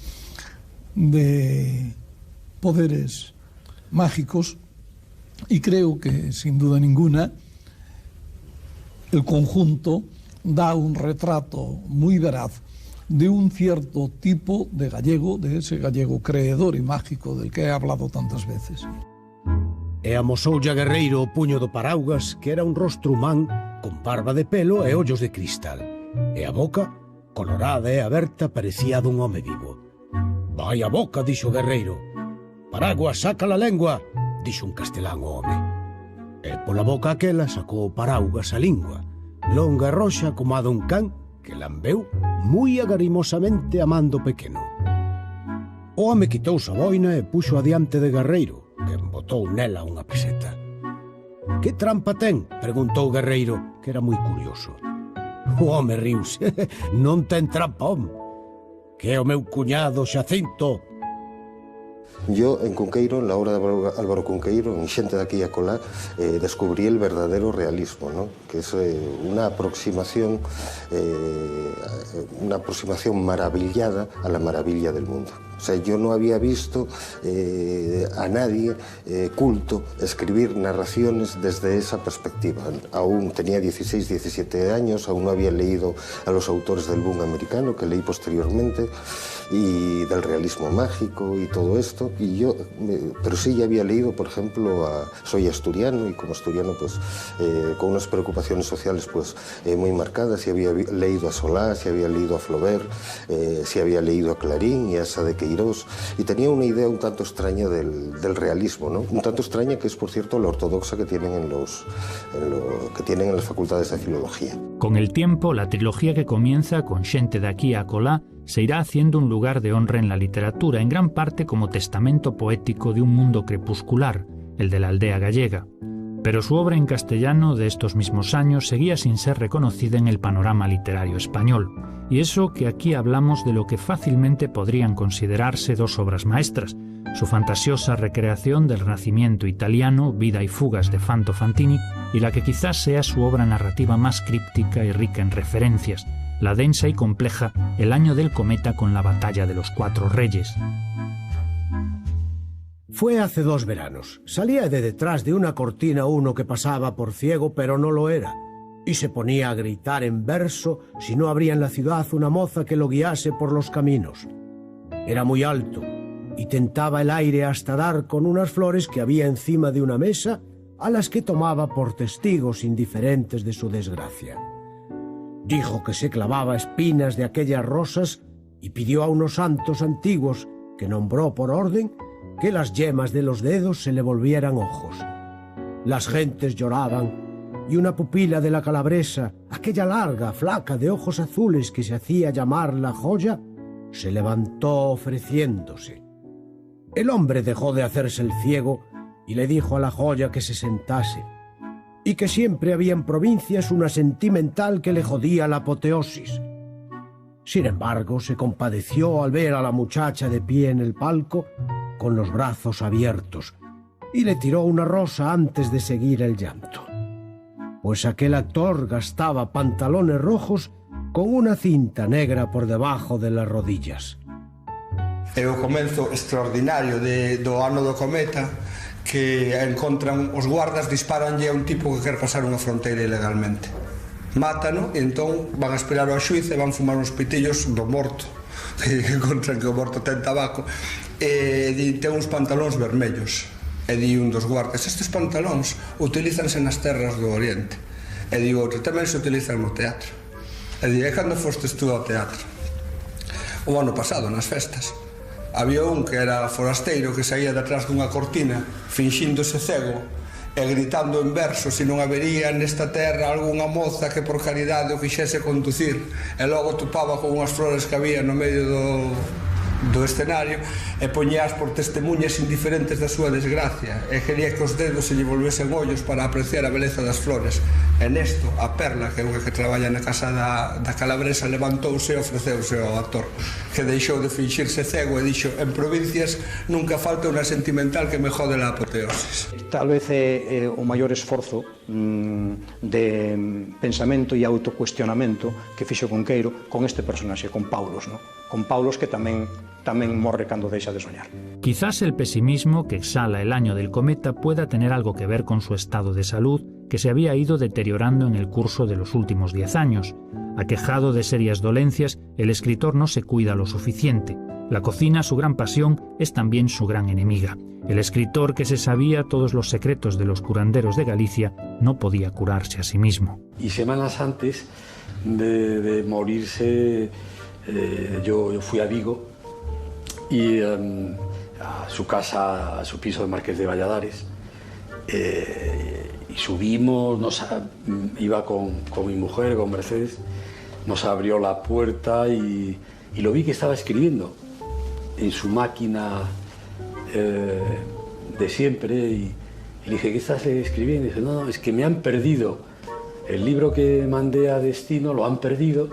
de poderes mágicos, y creo que, sin duda ninguna, el conjunto da un retrato muy veraz de un cierto tipo de gallego, de ese gallego creedor y mágico del que he hablado tantas veces. E amosoulle a Guerreiro o puño do paraugas, que era un rostro humán con barba de pelo e ollos de cristal, e a boca, colorada e aberta, parecía dun home vivo. «Vai a boca», dixo o Guerreiro. «Paraguas, saca la lengua», dixo un castelán o home. E pola boca aquela sacou o paraugas a lingua, longa e roxa como a dun can que lambeu moi agarimosamente a man do pequeno. O home quitouse a boina e puxo adiante de Guerreiro, que embotou nela unha peseta. «Que trampa ten?», preguntou Guerreiro, que era moi curioso. O home riuse. «Non ten trampa, home, que é o meu cuñado Xacinto». Yo en Cunqueiro, en la obra de Álvaro Cunqueiro, en Xente de aquí a colá, descubrí el verdadero realismo, ¿no? Que es una aproximación maravillada a la maravilla del mundo. O sea, yo no había visto a nadie culto escribir narraciones desde esa perspectiva. Aún tenía 16, 17 años, aún no había leído a los autores del boom americano, que leí posteriormente, y del realismo mágico y todo esto. Y yo, pero sí ya había leído, por ejemplo, soy asturiano, y como asturiano, pues, con unas preocupaciones sociales pues muy marcadas, y había leído a Solá, si había leído a Flaubert, si había leído a Clarín y a Sá de Queirós, y tenía una idea un tanto extraña del realismo, ¿no? Un tanto extraña, que es, por cierto, la ortodoxa que tienen en las facultades de filología. Con el tiempo, la trilogía que comienza con Xente de aquí a colá se irá haciendo un lugar de honra en la literatura, en gran parte como testamento poético de un mundo crepuscular, el de la aldea gallega. Pero su obra en castellano de estos mismos años seguía sin ser reconocida en el panorama literario español. Y eso que aquí hablamos de lo que fácilmente podrían considerarse dos obras maestras: su fantasiosa recreación del Renacimiento italiano, Vida y fugas de Fanto Fantini, y la que quizás sea su obra narrativa más críptica y rica en referencias, la densa y compleja El año del cometa con la batalla de los 4 reyes. Fue hace 2 veranos. Salía de detrás de una cortina uno que pasaba por ciego, pero no lo era, y se ponía a gritar en verso si no habría en la ciudad una moza que lo guiase por los caminos. Era muy alto y tentaba el aire hasta dar con unas flores que había encima de una mesa, a las que tomaba por testigos indiferentes de su desgracia. Dijo que se clavaba espinas de aquellas rosas y pidió a unos santos antiguos, que nombró por orden, que las yemas de los dedos se le volvieran ojos. Las gentes lloraban y una pupila de la calabresa, aquella larga, flaca, de ojos azules que se hacía llamar la joya, se levantó ofreciéndose. El hombre dejó de hacerse el ciego y le dijo a la joya que se sentase, y que siempre había en provincias una sentimental que le jodía la apoteosis. Sin embargo, se compadeció al ver a la muchacha de pie en el palco, con los brazos abiertos, y le tiró una rosa antes de seguir el llanto. Pues aquel actor gastaba pantalones rojos con una cinta negra por debajo de las rodillas. É o comenzo extraordinario do ano do cometa, que encontran os guardas, disparanlle a un tipo que quer pasar unha fronteira ilegalmente. Mátano e entón van a esperar ao xuiz e van fumar uns pitillos do morto, que encontran que o morto ten tabaco, e ten uns pantalóns vermellos. E di un dos guardas: estes pantalóns utilízanse nas terras do Oriente. E di outro: tamén se utilizan no teatro. E di: e cando fostes tú ao teatro? O ano pasado, nas festas. Había un que era forasteiro que saía detrás dunha cortina finxíndose cego e gritando en verso se non habería nesta terra algunha moza que por caridade o quixese conducir, e logo topaba con unhas flores que había no medio do escenario e poñías por testemunhas indiferentes da súa desgracia, e quería que os dedos se lle volvesen ollos para apreciar a beleza das flores. E nesto, a Perla, que é unha que traballa na casa da calabresa, levantouse e ofreceuse ao actor, que deixou de finxirse cego e dixo: en provincias nunca falta unha sentimental que me jode la apoteosis. Tal vez é o maior esforzo de pensamento e autocuestionamento que fixo Cunqueiro con este personaxe, con Paulos, ¿no? Con Paulos, que tamén morre cando deixa de soñar. Quizás el pesimismo que exhala el año del cometa pueda tener algo que ver con su estado de salud, que se había ido deteriorando en el curso de los últimos 10 años. Aquejado de serias dolencias, el escritor no se cuida lo suficiente. La cocina, su gran pasión, es también su gran enemiga. El escritor, que se sabía todos los secretos de los curanderos de Galicia, no podía curarse a sí mismo. Y semanas antes de morirse, yo fui a Vigo y a su casa, a su piso de Marqués de Valladares, y subimos, iba con mi mujer, con Mercedes, nos abrió la puerta y lo vi que estaba escribiendo en su máquina de siempre, y le dije: ¿qué estás escribiendo? Y dice: no, es que me han perdido el libro que mandé a destino, lo han perdido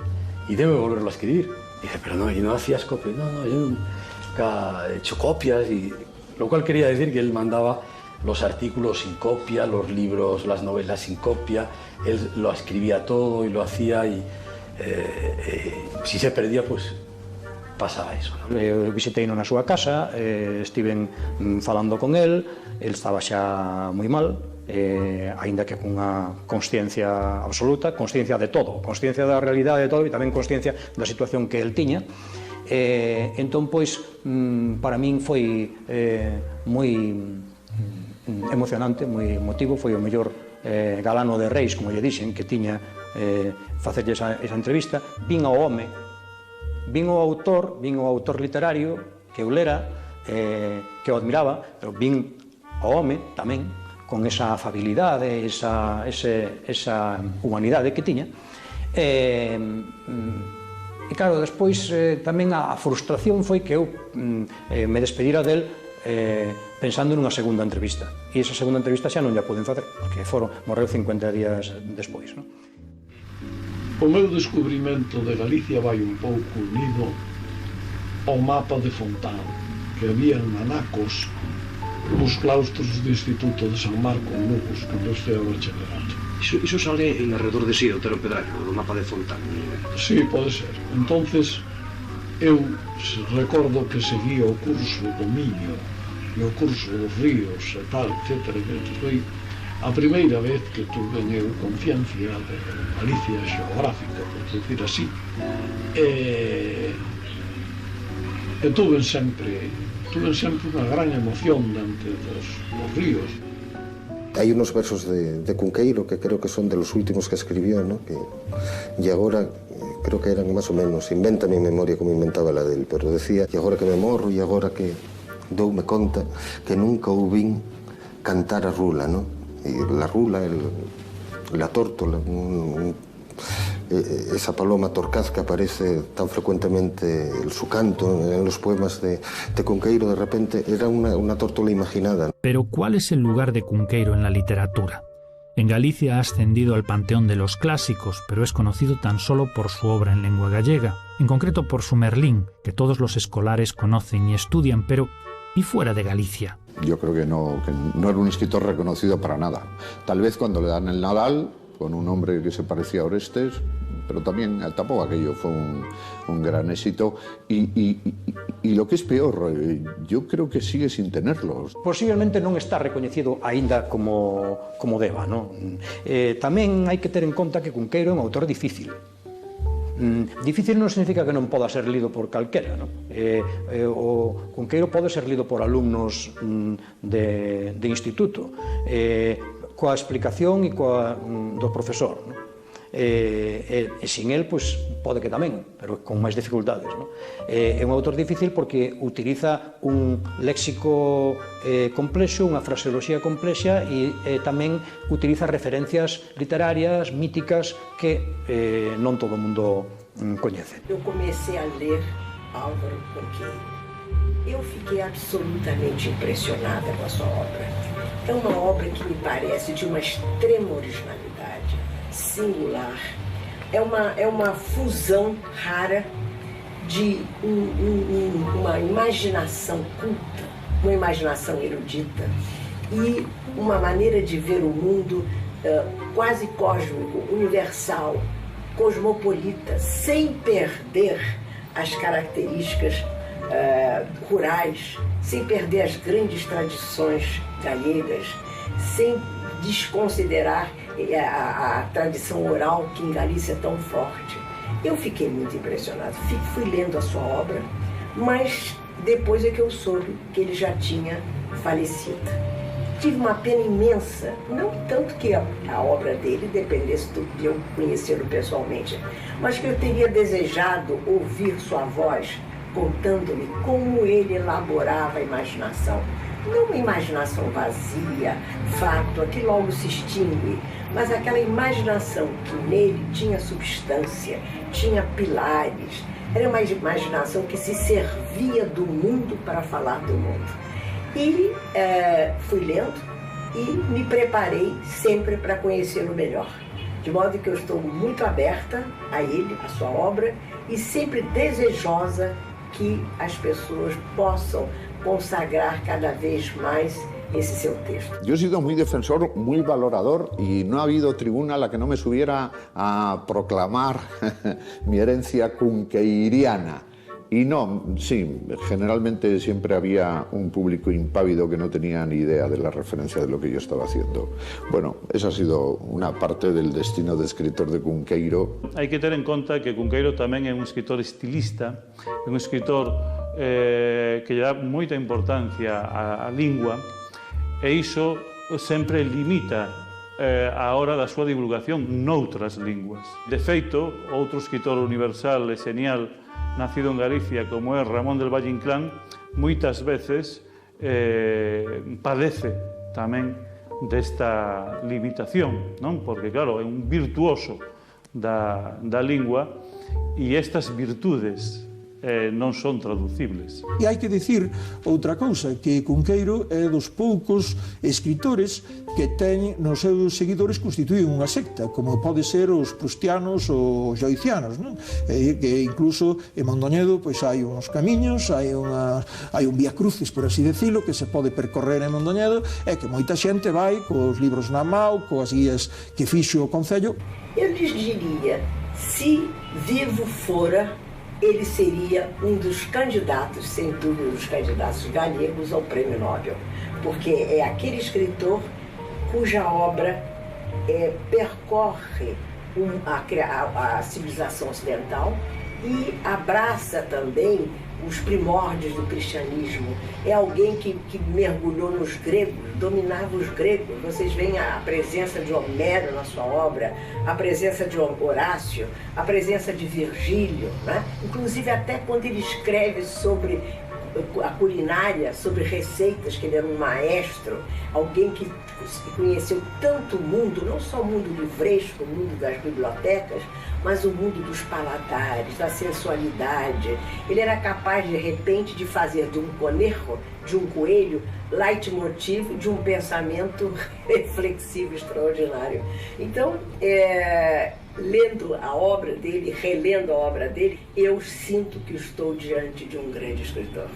y debo volverlo a escribir. Y dice: pero no, ¿y no hacías copias? No, yo nunca he hecho copias, y lo cual quería decir que él mandaba los artículos sin copia, los libros, las novelas sin copia, él lo escribía todo y lo hacía, y si se perdía, pues pasaba eso, ¿no? Visiteino na súa casa, estiven falando con él estaba xa moi mal, aínda que cunha consciencia absoluta, consciencia de todo, consciencia da realidade de todo, e tamén consciencia da situación que el tiña. Entón, pois, para min foi moi emocionante, moi emotivo, foi o mellor galano de reis, como lle dixen, que tiña facerlle esa entrevista. Vin ao home, vin o autor literario que eu lera, que eu admiraba, pero vin ao home tamén con esa afabilidade, esa humanidade que tiña. E claro, despois tamén a frustración foi que eu me despedira del pensando nunha segunda entrevista, e esa segunda entrevista xa non lla poden facer porque morreu 50 días despois, non? O meu descubrimento de Galicia vai un pouco unido ao mapa de Fontán que había en Anacos nos claustros do Instituto de San Marco en Lucos, cando este ao bachillerato. Iso sale en Arredor de Si, Otero Pedrallo, do mapa de Fontán. Sí, pode ser. Entonces, eu recordo que seguía o curso do Miño no curso dos ríos e tal, etcétera, que foi a primeira vez que tuve eu conciencia de Galicia xeográfica, por decir así. E tuve sempre unha gran emoción diante dos ríos. Hay unos versos de Cunqueiro que creo que son de los últimos que escribió, ¿no? Y ahora creo que eran más o menos, inventa mi memoria como inventaba la de él, pero decía, y agora que me morro, e agora que doume conta que nunca ouvin cantar a rula, ¿no? Y la rula, la tórtola, esa paloma torcaz que aparece tan frecuentemente en su canto en los poemas de Cunqueiro, de repente era una tórtola imaginada. Pero ¿cuál es el lugar de Cunqueiro en la literatura? En Galicia ha ascendido al panteón de los clásicos, pero es conocido tan solo por su obra en lengua gallega, en concreto por su Merlín, que todos los escolares conocen y estudian, pero ¿y fuera de Galicia? Yo creo que no era un escritor reconocido para nada. Tal vez cuando le dan el Nadal, con un hombre que se parecía a Orestes, pero también tampoco aquello fue un gran éxito. Y lo que es peor, yo creo que sigue sin tenerlos. Posiblemente non está recoñecido aínda como deba, non? Tamén hai que ter en conta que Cunqueiro é un autor difícil. Difícil non significa que non poda ser lido por calquera, non? O Cunqueiro pode ser lido por alumnos de instituto, coa explicación e do profesor, non? E sin el, pois, pode que tamén, pero con máis dificultades, non? É un autor difícil porque utiliza un léxico complexo, unha fraseoloxía complexa e tamén utiliza referencias literarias, míticas, que non todo o mundo coñece. Eu comecei a ler Álvaro Cunqueiro. Eu fiquei absolutamente impressionada com a sua obra. É uma obra que me parece de uma extrema originalidade, singular. É uma fusão rara de uma imaginação culta, uma imaginação erudita e uma maneira de ver o mundo quase cósmico, universal, cosmopolita, sem perder as características rurais, sem perder as grandes tradições galegas, sem desconsiderar a tradição oral que em Galícia é tão forte. Eu fiquei muito impressionado, fui lendo a sua obra, mas depois é que eu soube que ele já tinha falecido. Tive uma pena imensa, não tanto que a obra dele dependesse de eu conhecê-lo pessoalmente, mas que eu teria desejado ouvir sua voz contando-me como ele elaborava a imaginação. Não uma imaginação vazia, fátua, que logo se extingue, mas aquela imaginação que nele tinha substância, tinha pilares. Era uma imaginação que se servia do mundo para falar do mundo. E fui lendo e me preparei sempre para conhecê-lo melhor. De modo que eu estou muito aberta a ele, a sua obra, e sempre desejosa que as pessoas possam consagrar cada vez más ese seu texto. Yo he sido muy defensor, muy valorador, y no ha habido tribuna a la que no me subiera a proclamar mi herencia cunqueiriana. Y no, sí, generalmente siempre había un público impávido que no tenía ni idea de la referencia de lo que yo estaba haciendo. Bueno, esa ha sido una parte del destino de escritor de Cunqueiro. Hai que ter en conta que Cunqueiro tamén é un escritor estilista, é un escritor que lle dá moita importancia á lingua, e iso sempre limita a hora da súa divulgación noutras linguas. De feito, outro escritor universal e genial nacido en Galicia como é Ramón del Valle Inclán, moitas veces padece tamén desta limitación, non? Porque, claro, é un virtuoso da lingua e estas virtudes non son traducibles. E hai que dicir outra cousa, que Cunqueiro é dos poucos escritores que ten nos seus seguidores constituído unha secta, como pode ser os prustianos ou os joicianos, non? Que incluso en Mondoñedo pois hai uns camiños, hai un vía crucis, por así decirlo, que se pode percorrer en Mondoñedo, e que moita xente vai cos libros na mão, coas guías que fixo o Concello. Eu lhes diria, se vivo fora ele seria um dos candidatos, sem dúvida, dos candidatos galegos ao Prêmio Nobel, porque é aquele escritor cuja obra percorre a civilização ocidental e abraça também os primórdios do cristianismo. É alguém que mergulhou nos gregos, dominava os gregos. Vocês veem a presença de Homero na sua obra, a presença de Horácio, a presença de Virgílio, né? Inclusive até quando ele escreve sobre a culinária, sobre receitas, que ele era um maestro, alguém que conheceu tanto o mundo, não só o mundo livresco, o mundo das bibliotecas, mas o mundo dos paladares, da sensualidade. Ele era capaz, de repente, de fazer de um conejo, de um coelho, leitmotiv de um pensamento reflexivo extraordinário. Então, lendo a obra dele, relendo a obra dele, eu sinto que estou diante de un grande escritor.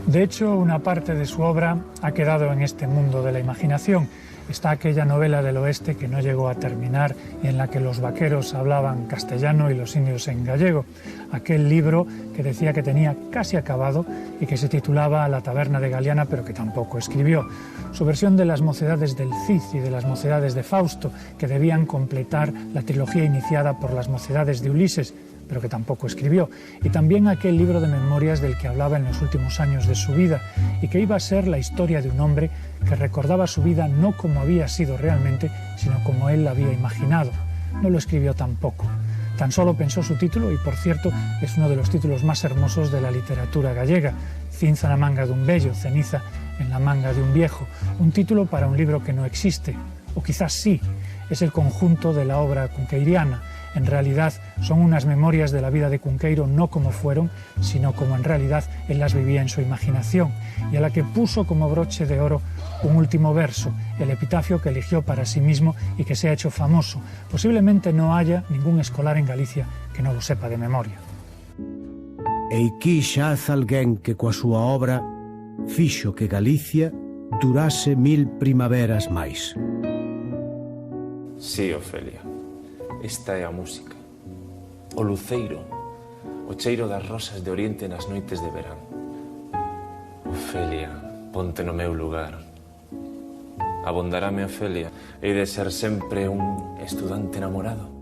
De hecho, una parte de su obra ha quedado en este mundo de la imaginación. Está aquella novela del oeste que no llegó a terminar y en la que los vaqueros hablaban castellano y los indios en gallego. Aquel libro que decía que tenía casi acabado y que se titulaba La taberna de Galiana, pero que tampoco escribió. Su versión de las mocedades del Cid y de las mocedades de Fausto, que debían completar la trilogía iniciada por las mocedades de Ulises, pero que tampoco escribió, y también aquel libro de memorias del que hablaba en los últimos años de su vida, y que iba a ser la historia de un hombre que recordaba su vida no como había sido realmente, sino como él la había imaginado. No lo escribió tampoco. Tan solo pensó su título, y por cierto es uno de los títulos más hermosos de la literatura gallega, Cinza na manga dun vello, ceniza en la manga de un viejo, un título para un libro que no existe, o quizás sí, es el conjunto de la obra cunqueiriana. En realidad son unas memorias de la vida de Cunqueiro no como fueron, sino como en realidad él las vivía en su imaginación, y a la que puso como broche de oro un último verso, el epitafio que eligió para sí mismo y que se ha hecho famoso. Posiblemente no haya ningún escolar en Galicia que no lo sepa de memoria. E aquí xaz alguén que coa súa obra fixo que Galicia durase 1000 primaveras máis. Sí, Ofelia. Esta é a música, o luceiro, o cheiro das rosas de oriente nas noites de verán. Ofelia, ponte no meu lugar. Abondarame, Ofelia, hei de ser sempre un estudante enamorado.